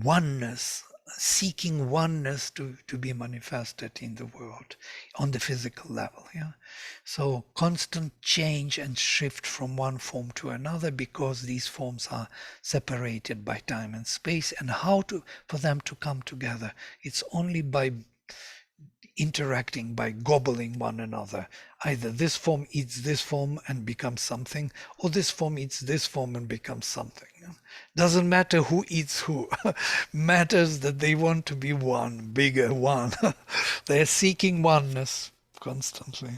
oneness, seeking oneness to be manifested in the world on the physical level. Yeah. So constant change and shift from one form to another because these forms are separated by time and space, and how for them to come together. It's only by interacting, by gobbling one another. Either this form eats this form and becomes something, or this form eats this form and becomes something. Doesn't matter who eats who. Matters that they want to be one, bigger one. They're seeking oneness constantly.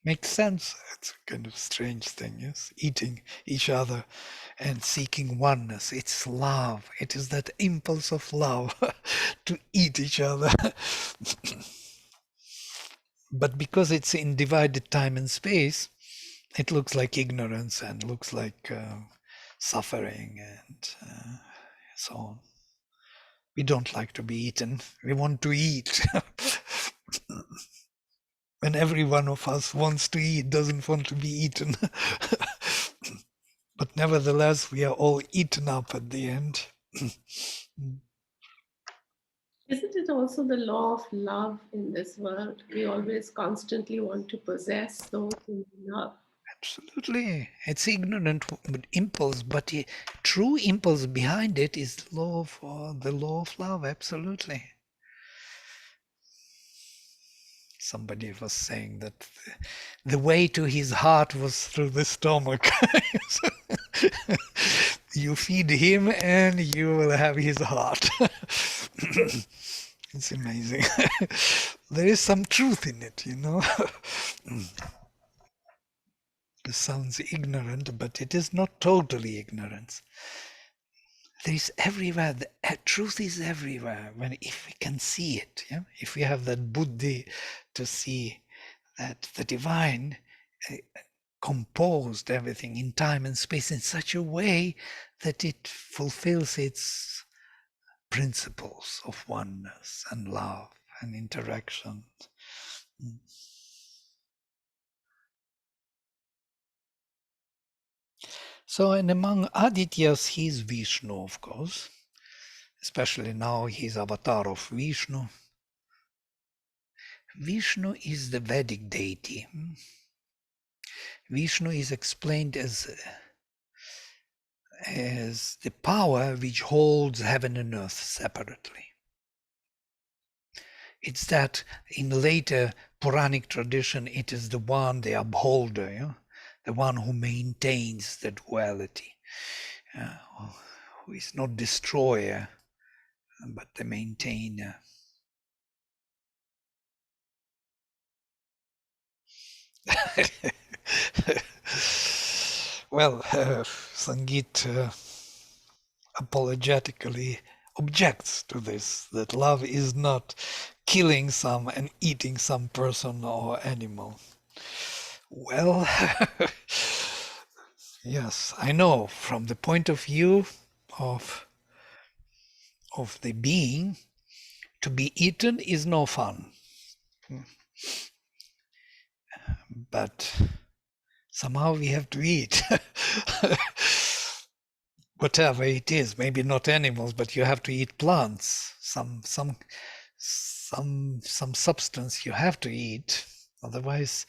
Makes sense. It's a kind of strange thing, yes? Eating each other and seeking oneness. It's love. It is that impulse of love to eat each other. But because it's in divided time and space, it looks like ignorance and looks like suffering and so on. We don't like to be eaten. We want to eat. And every one of us wants to eat, doesn't want to be eaten. But nevertheless, we are all eaten up at the end. Isn't it also the law of love in this world? We always constantly want to possess those whom we love. Absolutely. It's ignorant impulse, but the true impulse behind it is the law of love. Absolutely. Somebody was saying that the way to his heart was through the stomach. You feed him and you will have his heart. It's amazing. There is some truth in it, It sounds ignorant, but it is not totally ignorance. There is everywhere. The truth is everywhere. If we can see it, yeah. If we have that buddhi to see that the divine composed everything in time and space in such a way that it fulfills its principles of oneness and love and interaction. So, and among Adityas, he's Vishnu, of course. Especially now, he's avatar of Vishnu. Vishnu is the Vedic deity. Vishnu is explained as the power which holds heaven and earth separately. It's that in later Puranic tradition, it is the one, the upholder, the one who maintains the duality, who is not destroyer, but the maintainer. Well, Sangeet apologetically objects to this, that love is not killing some and eating some person or animal. Well, yes, I know from the point of view of the being, to be eaten is no fun. But somehow we have to eat. Whatever it is, maybe not animals, but you have to eat plants. Some substance you have to eat. Otherwise,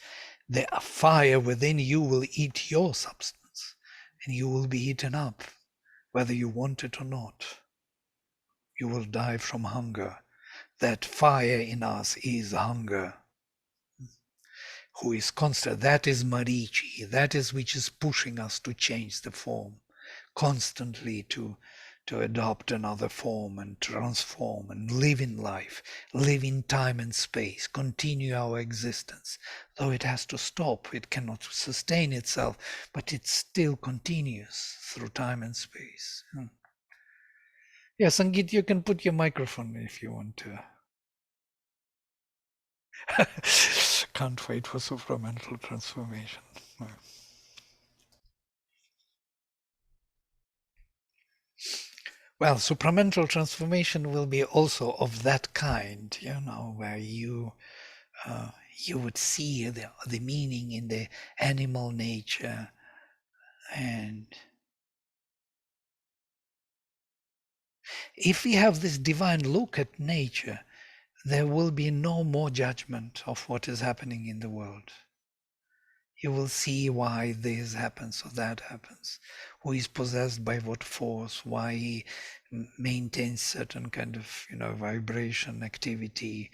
the fire within you will eat your substance, and you will be eaten up, whether you want it or not. You will die from hunger. That fire in us is hunger, who is constant. That is Marichi. That is which is pushing us to change the form, constantly to adopt another form and transform and live in life, live in time and space, continue our existence. Though it has to stop, it cannot sustain itself, but it still continues through time and space. Yeah, Sangeet, you can put your microphone if you want to. Can't wait for supramental transformation. Well, supramental transformation will be also of that kind, where you would see the meaning in the animal nature, and if we have this divine look at nature, there will be no more judgment of what is happening in the world. You will see why this happens or that happens, who is possessed by what force, why he maintains certain kind of vibration, activity,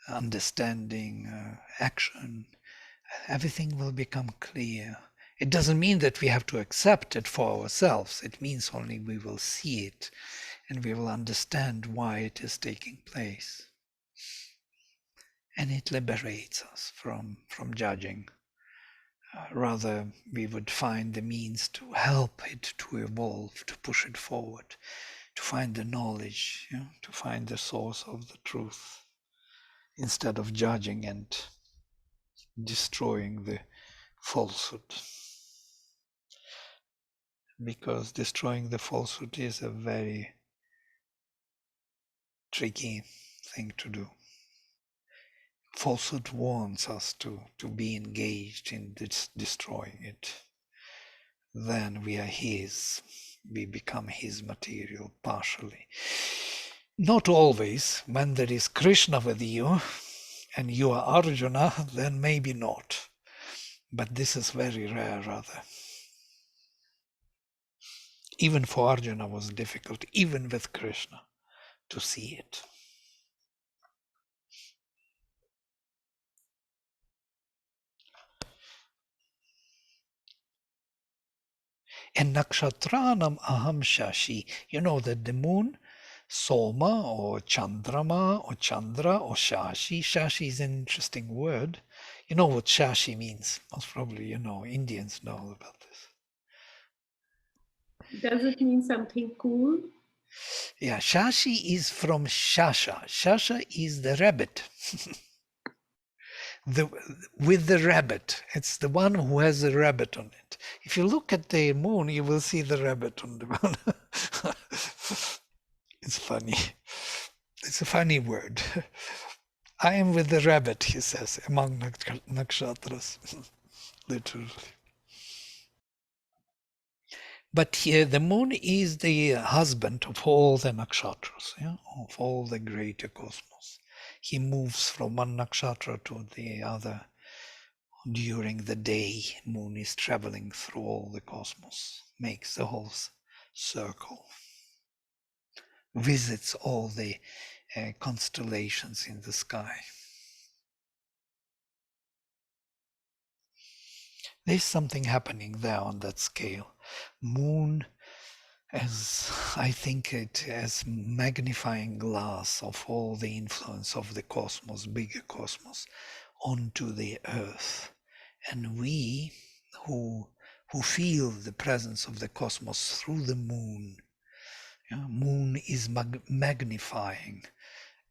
understanding, action. Everything will become clear. It doesn't mean that we have to accept it for ourselves. It means only we will see it and we will understand why it is taking place. And it liberates us from judging. Rather, we would find the means to help it to evolve, to push it forward, to find the knowledge, to find the source of the truth, instead of judging and destroying the falsehood. Because destroying the falsehood is a very tricky thing to do. Falsehood wants us to be engaged in destroying it. Then we are his. We become his material partially. Not always. When there is Krishna with you and you are Arjuna, then maybe not. But this is very rare, rather. Even for Arjuna was difficult, even with Krishna, to see it. And nakshatranam aham shashi. You know that the moon, Soma or Chandrama or Chandra or Shashi. Shashi is an interesting word. You know what Shashi means. Most probably Indians know all about this. Does it mean something cool? Yeah, Shashi is from Shasha. Shasha is the rabbit. With the rabbit. It's the one who has a rabbit on it. If you look at the moon, you will see the rabbit on the moon. It's funny. It's a funny word. I am with the rabbit, he says, among nakshatras, literally. But here the moon is the husband of all the nakshatras, yeah, of all the greater cosmos. He moves from one nakshatra to the other during the day. Moon is traveling through all the cosmos, makes the whole circle, visits all the constellations in the sky. There's something happening there on that scale. Moon, as I think it as magnifying glass of all the influence of the cosmos, bigger cosmos, onto the earth. And we who feel the presence of the cosmos through the moon, moon is magnifying,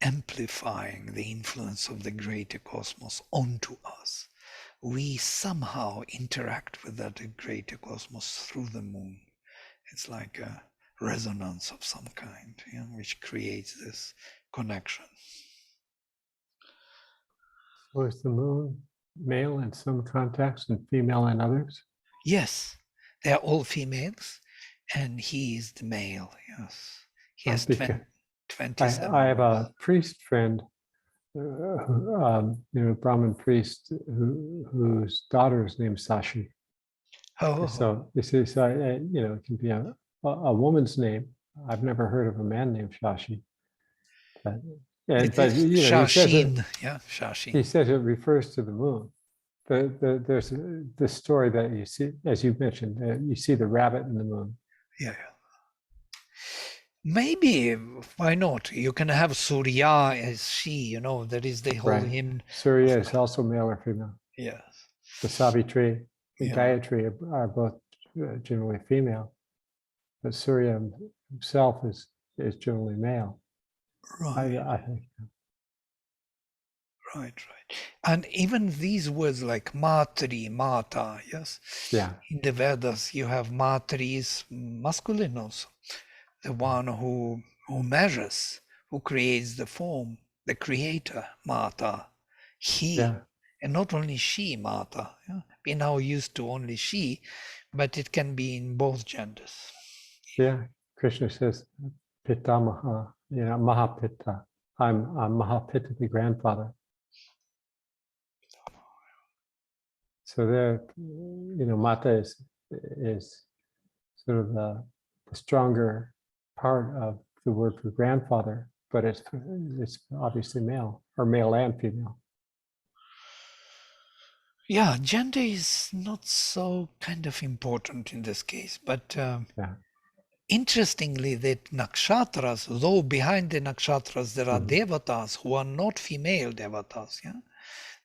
amplifying the influence of the greater cosmos onto us. We somehow interact with that greater cosmos through the moon. It's like a resonance of some kind, which creates this connection. So is the moon male in some contexts and female in others? Yes, they're all females, and he is the male. Yes, he has Because 27. I have a priest friend, Brahmin priest whose daughter is named Sashi. Oh, So this is, it can be a woman's name. I've never heard of a man named Shashi. But he says Shashin. Yeah, Shashin. he says it refers to the moon. There's this story that you see, as you mentioned, you see the rabbit in the moon. Yeah. Maybe, why not? You can have Surya as she, that is the whole hymn. Surya is also male or female. Yes. The Savitri and Yeah. Gayatri are both generally female, but Surya himself is generally male. Right. I think. Right. And even these words like Matri, Mata, yes? Yeah. In the Vedas, you have Matri is masculine also. The one who measures, who creates the form, the creator, Mata. He. Yeah. And not only she, Mata. Yeah? We now used to only she, but it can be in both genders. Yeah. Krishna says, Pitamaha, Mahapita. I'm Mahapita, the grandfather. So there, Mata is sort of the stronger part of the word for grandfather, but it's obviously male, or male and female. Yeah, gender is not so kind of important in this case, but interestingly, that nakshatras, though behind the nakshatras there are devatas who are not female devatas,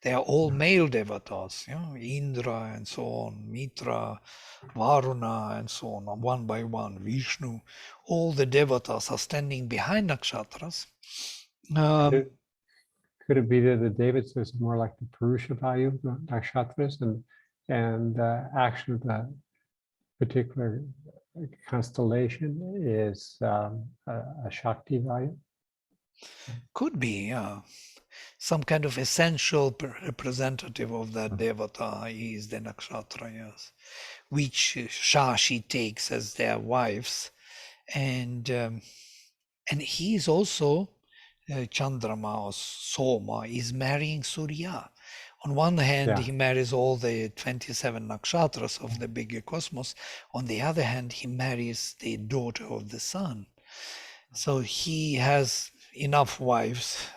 they are all male devatas, Indra and so on, Mitra, Varuna and so on, one by one, Vishnu. All the devatas are standing behind nakshatras. Could it be that the Devatas is more like the Purusha value of the nakshatras and the action of the particular constellation is a Shakti value? Could be, some kind of essential representative of that devata is the nakshatra, yes, which Shashi takes as their wives, and he is also Chandrama or Soma is marrying Surya. On one hand, he marries all the 27 nakshatras of the bigger cosmos. On the other hand, he marries the daughter of the sun. So he has enough wives.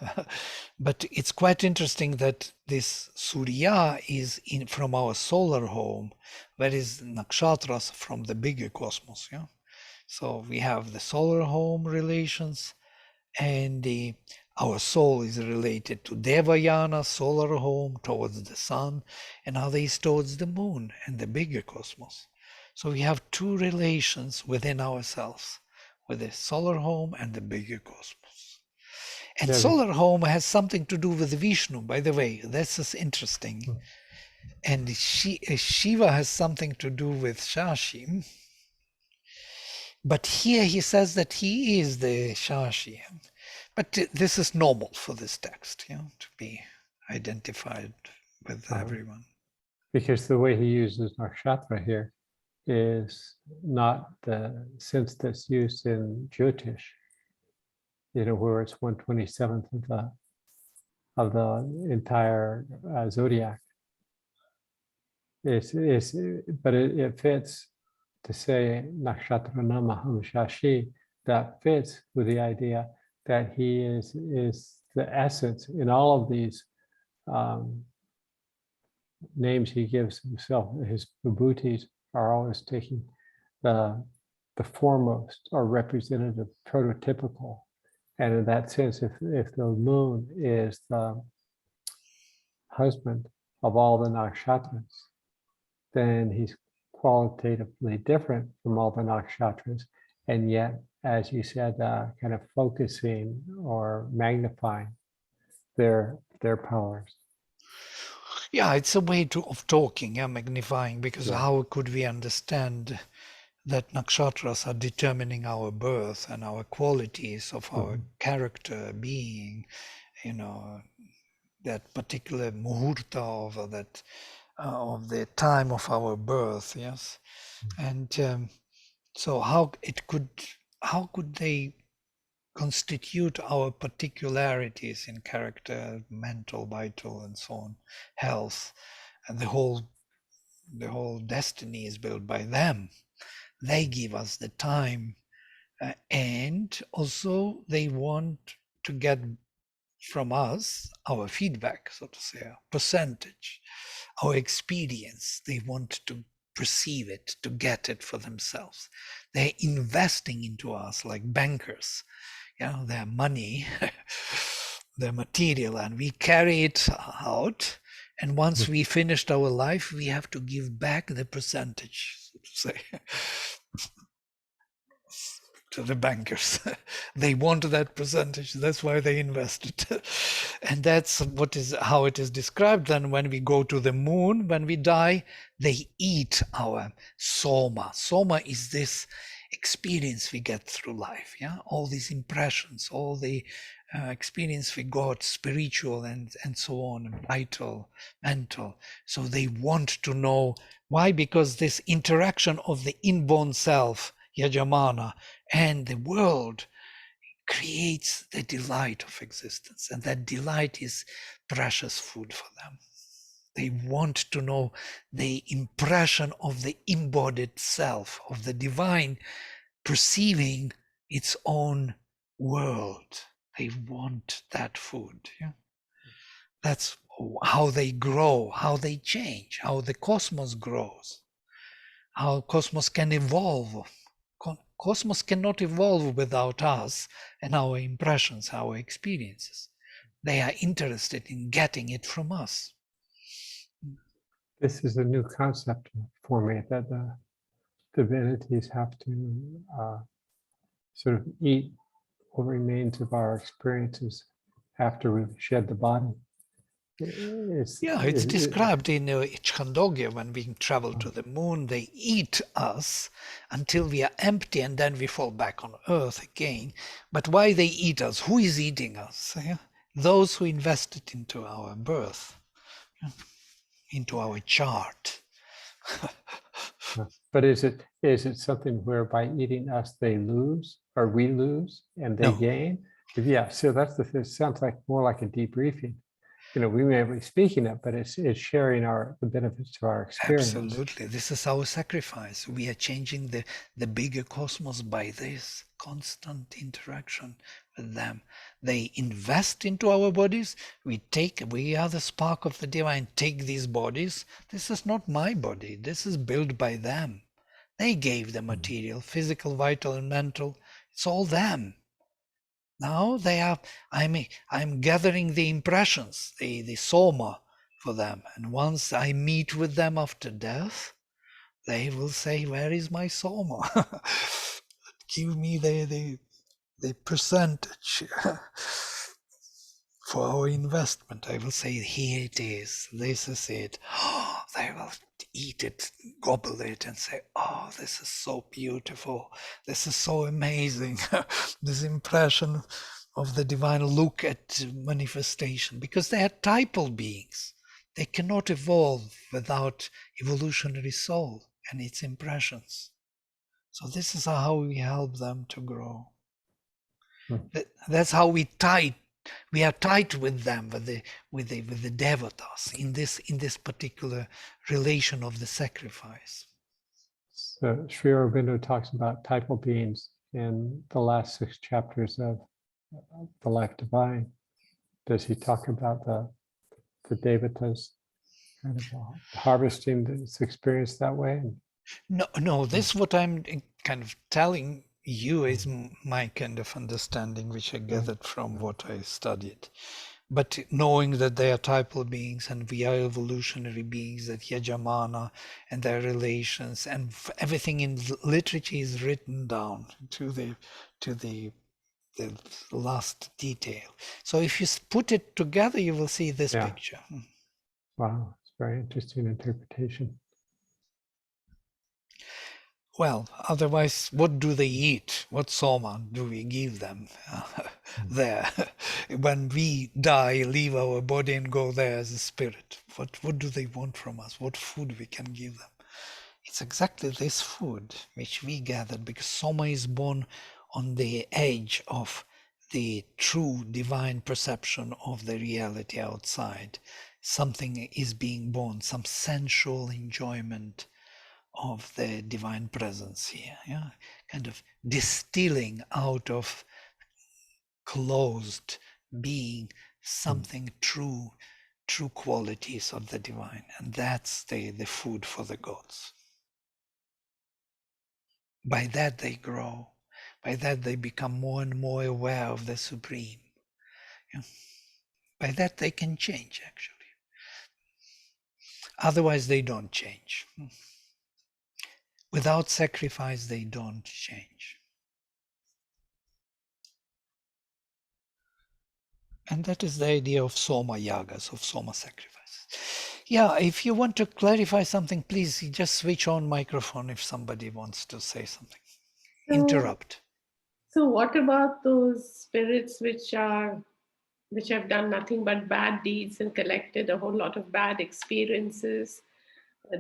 But it's quite interesting that this Surya is from our solar home, whereas nakshatras from the bigger cosmos. So we have the solar home relations, and our soul is related to Devayana, solar home, towards the sun, and other is towards the moon and the bigger cosmos. So we have two relations within ourselves, with the solar home and the bigger cosmos. And solar home has something to do with Vishnu, by the way. This is interesting. And Shiva has something to do with Shashi. But here he says that he is the Shashi. But this is normal for this text, to be identified with everyone. Because the way he uses nakshatra here is not the sense that's used in Jyotish, where it's 1/27th of the entire zodiac. But it fits to say nakshatra namaham shashi. That fits with the idea that he is the essence in all of these names he gives himself. His vibhutis are always taking the foremost or representative, prototypical. And in that sense, if the moon is the husband of all the nakshatras, then he's qualitatively different from all the nakshatras. And yet, as you said, kind of focusing or magnifying their powers. Yeah, it's a way of talking, magnifying, because Yeah. how could we understand that nakshatras are determining our birth and our qualities of our character, being, that particular muhurta of the time of our birth, yes. And so how could they constitute our particularities in character, mental, vital, and so on, health, and the whole destiny is built by them. They give us the time, and also they want to get from us our feedback, so to say, our percentage, our experience. They want to perceive it, to get it for themselves. They're investing into us like bankers, their money, their material, and we carry it out. And once we finished our life, we have to give back the percentage, so to say, to the bankers. They want that percentage. That's why they invested. And that's how it is described. Then when we go to the moon, when we die, they eat our soma. Soma is this experience we get through life. Yeah, all these impressions, all the experience we got, spiritual and so on, vital, mental. So they want to know why, because this interaction of the inborn self, yajamana, and the world creates the delight of existence, and that delight is precious food for them. They want to know the impression of the embodied self, of the divine perceiving its own world. They want that food. Yeah? That's how they grow, how they change, how the cosmos grows, how cosmos can evolve. Cosmos cannot evolve without us and our impressions, our experiences. They are interested in getting it from us. This is a new concept for me, that the divinities have to sort of eat what remains of our experiences after we've shed the body. It's described in Chandogya. When we travel to the moon, they eat us until we are empty, and then we fall back on Earth again. But why they eat us? Who is eating us? Those who invested into our birth, into our chart. But is it something where by eating us they lose, or we lose and they gain? Yeah, so it sounds like more like a debriefing. We may be speaking it, but it's sharing the benefits to our experience. Absolutely. This is our sacrifice. We are changing the bigger cosmos by this constant interaction with them. They invest into our bodies. We are the spark of the divine. Take these bodies. This is not my body. This is built by them. They gave the material, physical, vital, and mental. It's all them. Now I'm gathering the impressions, the soma for them. And once I meet with them after death, they will say, where is my soma? Give me the percentage for our investment. I will say, here it is. This is it. They will eat it, gobble it, and say, oh, this is so beautiful. This is so amazing. This impression of the divine look at manifestation, because they are typal beings. They cannot evolve without evolutionary soul and its impressions. So this is how we help them to grow. That's how we are tight with them, with the devatas in this particular relation of the sacrifice. So Sri Aurobindo talks about typal beings in the last 6 chapters of The Life Divine. Does he talk about the devatas kind of harvesting that's experienced that way? No, this what I'm kind of telling you is my kind of understanding, which I gathered from what I studied. But knowing that they are typal beings and we are evolutionary beings, that Yajamana and their relations and everything in literature is written down to the last detail. So if you put it together, you will see this picture. Wow, it's very interesting interpretation. Well, otherwise, what do they eat? What soma do we give them there? When we die, leave our body and go there as a spirit. What do they want from us? What food we can give them? It's exactly this food which we gathered, because soma is born on the edge of the true divine perception of the reality outside. Something is being born, some sensual enjoyment of the divine presence here, kind of distilling out of closed being something true qualities of the divine, and that's the food for the gods. By that they grow, by that they become more and more aware of the supreme. By that they can change, actually. Otherwise they don't change. Without sacrifice they don't change. And that is the idea of soma yagas, of soma sacrifices. Yeah, if you want to clarify something, please just switch on microphone if somebody wants to say something. Interrupt. So what about those spirits which have done nothing but bad deeds and collected a whole lot of bad experiences?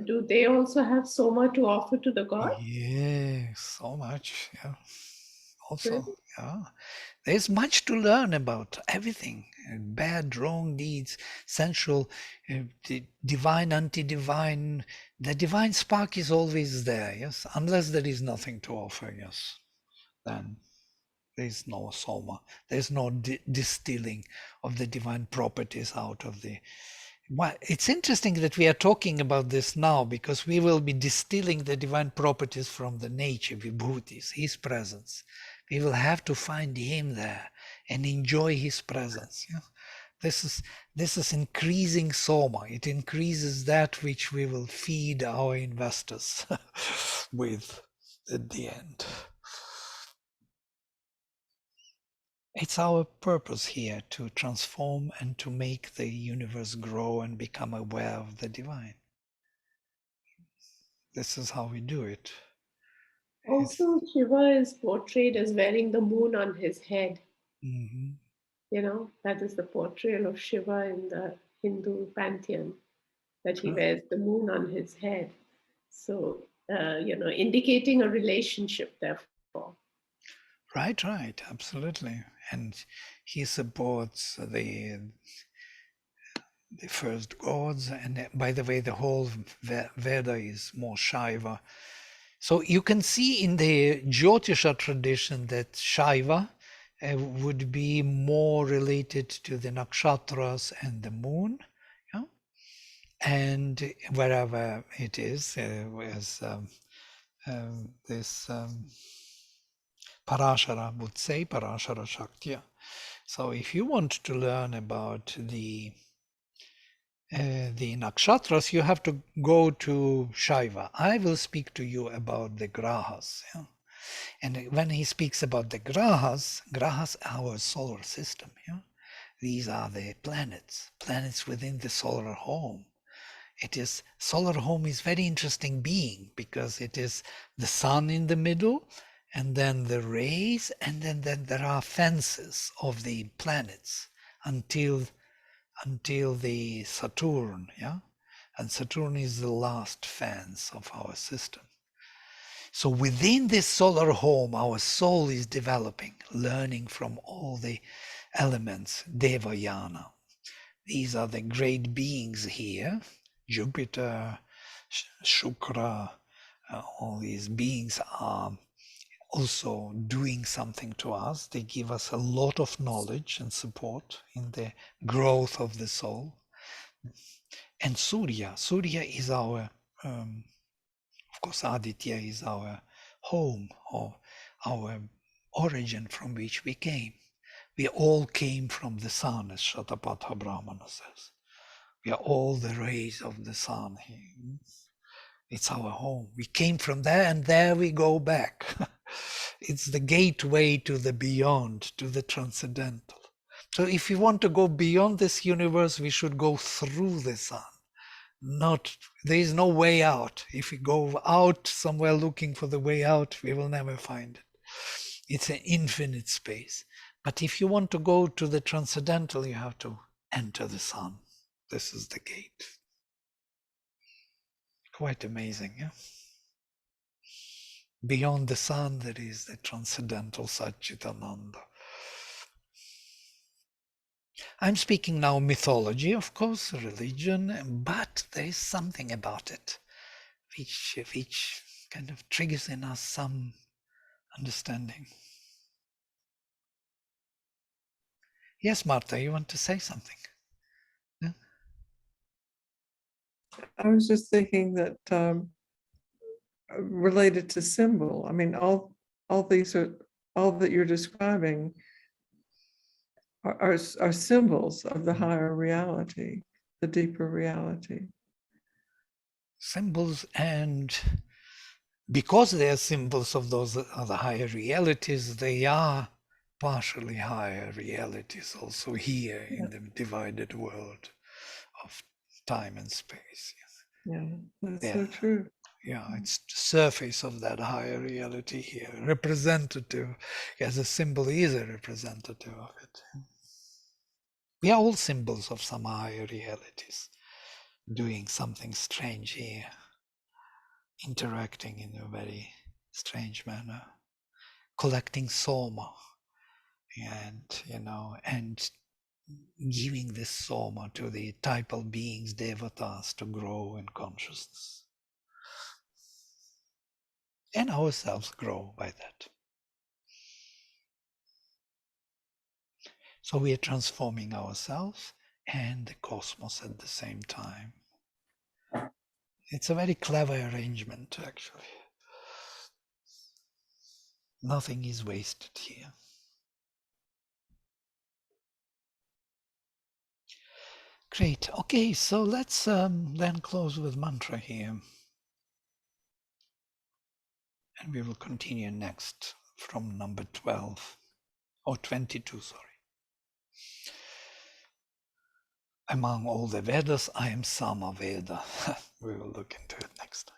Do they also have soma to offer to the god? Yes, so much. Yeah. Also, Really? yeah. There's much to learn about everything. Bad, wrong deeds, sensual, divine, anti-divine. The divine spark is always there, yes? Unless there is nothing to offer, yes. Then there is no soma. There's no distilling of the divine properties out of the... Well, it's interesting that we are talking about this now, because we will be distilling the divine properties from the nature, Vibhutis, his presence. We will have to find him there and enjoy his presence. Yeah? This is increasing soma. It increases that which we will feed our investors with at the end. It's our purpose here to transform and to make the universe grow and become aware of the divine. This is how we do it. Also, Shiva is portrayed as wearing the moon on his head. Mm-hmm. That is the portrayal of Shiva in the Hindu pantheon, that he wears the moon on his head. So, indicating a relationship, therefore. Right, absolutely. And he supports the first gods. And by the way, the whole Veda is more Shaiva. So you can see in the Jyotisha tradition that Shaiva would be more related to the nakshatras and the moon. Yeah? And wherever it is, as this Parashara would say, Parashara Shaktiya. So if you want to learn about the nakshatras, you have to go to Shaiva. I will speak to you about the grahas. Yeah? And when he speaks about the grahas our solar system. Yeah? These are the planets within the solar home. Solar home is very interesting being, because it is the sun in the middle, and then the rays, and then there are fences of the planets until the Saturn, yeah, and Saturn is the last fence of our system. So within this solar home, our soul is developing, learning from all the elements, Devayana. These are the great beings here, Jupiter, Shukra, all these beings are also doing something to us. They give us a lot of knowledge and support in the growth of the soul. And Surya is our, of course, Aditya is our home or our origin from which we came. We all came from the sun, as Shatapatha Brahmana says. We are all the rays of the sun here. It's our home. We came from there and there we go back. It's the gateway to the beyond, to the transcendental. So if we want to go beyond this universe, we should go through the sun. There is no way out. If we go out somewhere looking for the way out, we will never find it. It's an infinite space. But if you want to go to the transcendental, you have to enter the sun. This is the gate. Quite amazing, yeah? Beyond the sun, there is the transcendental Satchitananda. I'm speaking now mythology, of course, religion, but there is something about it which kind of triggers in us some understanding. Yes, Martha, you want to say something? Yeah? I was just thinking that related to symbol, I mean, all these are, all that you're describing are symbols of the higher reality, the deeper reality. Symbols, and because they are symbols of those other higher realities, they are partially higher realities also here in the divided world of time and space. Yeah, that's Yeah. so true. Yeah, it's the surface of that higher reality here, representative, as a symbol is a representative of it. We are all symbols of some higher realities, doing something strange here, interacting in a very strange manner, collecting soma, and and giving this soma to the typal beings, devatas, to grow in consciousness. And ourselves grow by that. So we are transforming ourselves and the cosmos at the same time. It's a very clever arrangement, actually. Nothing is wasted here. Great. Okay, so let's then close with mantra here. And we will continue next from number 12, or 22, sorry. Among all the Vedas, I am Sama Veda. We will look into it next time.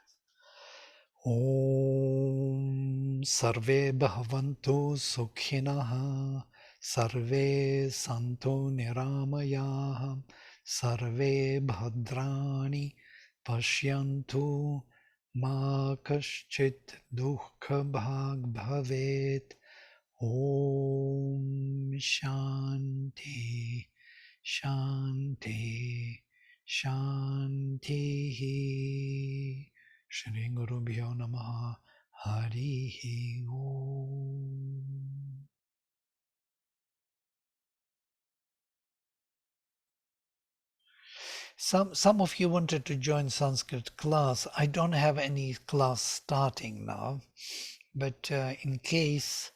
Om Sarve Bhavantu Sukhinaha Sarve Santo Niramayaha Sarve Bhadrani Pashyantu Ma Kaschit Dukkha Bhag Bhavet. Om Shanti Shanti Shanti. Shri Gurubhyo Namaha. Harihi Om. Some of you wanted to join Sanskrit class. I don't have any class starting now, but in case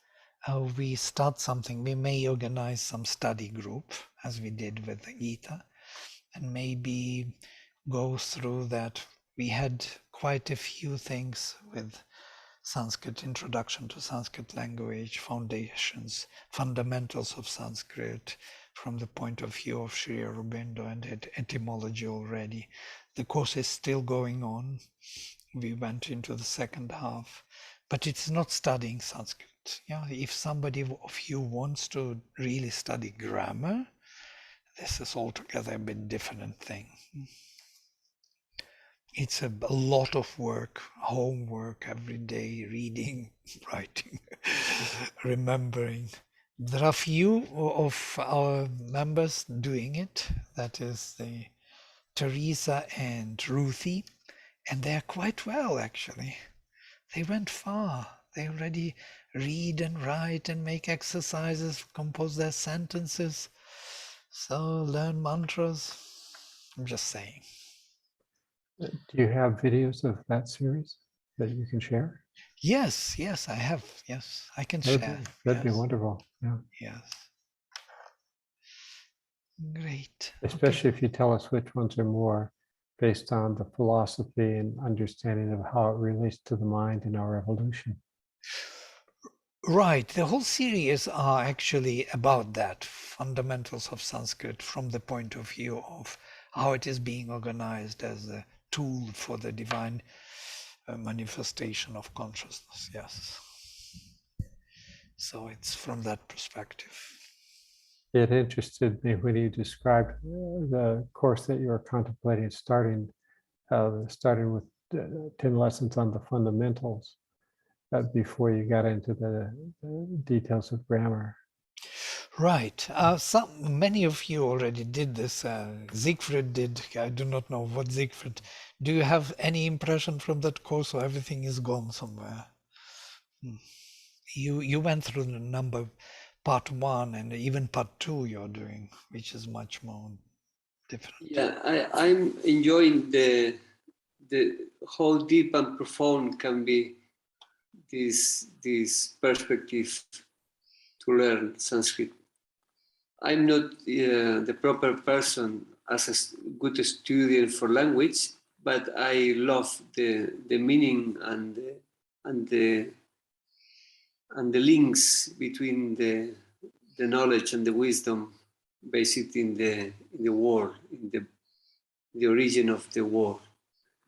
we start something, we may organize some study group, as we did with the Gita, and maybe go through that. We had quite a few things with Sanskrit, introduction to Sanskrit language, foundations, fundamentals of Sanskrit from the point of view of Sri Aurobindo and etymology already. The course is still going on. We went into the second half, but it's not studying Sanskrit. Yeah, if somebody of you wants to really study grammar, this is altogether a bit different thing. it's a lot of work, homework every day, reading, writing, remembering. There are few of our members doing it. That is the Teresa and Ruthie, and they are quite well actually. They went far. They already read and write and make exercises, compose their sentences, so learn mantras. I'm just saying. Do you have videos of that series that you can share? Yes, I have. Yes, I can share. That'd be Yes, wonderful. Yeah. yes. Great. Especially if you tell us which ones are more based on the philosophy and understanding of how it relates to the mind in our evolution. Right. The whole series are actually about that, fundamentals of Sanskrit from the point of view of how it is being organized as a tool for the divine manifestation of consciousness. Yes. So it's from that perspective. It interested me when you described the course that you were contemplating starting with 10 lessons on the fundamentals before you got into the details of grammar. Right. Many of you already did this. Siegfried did. I do not know what Siegfried. Do you have any impression from that course, or everything is gone somewhere? You went through the number part 1 and even part 2 you're doing, which is much more different. Yeah, I'm enjoying the how deep and profound can be this perspective to learn Sanskrit. I'm not the proper person as a good student for language, but I love the meaning and the links between the knowledge and the wisdom based in the world, in the origin of the world.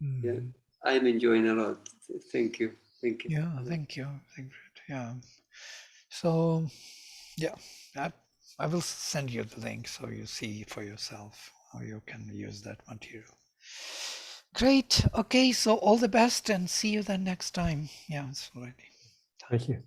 Mm. Yeah, I'm enjoying a lot. Thank you. Yeah, thank you. Yeah. So, yeah, I will send you the link so you see for yourself how you can use that material. Great. Okay, so all the best and see you then next time. Yeah, it's already. Thank you.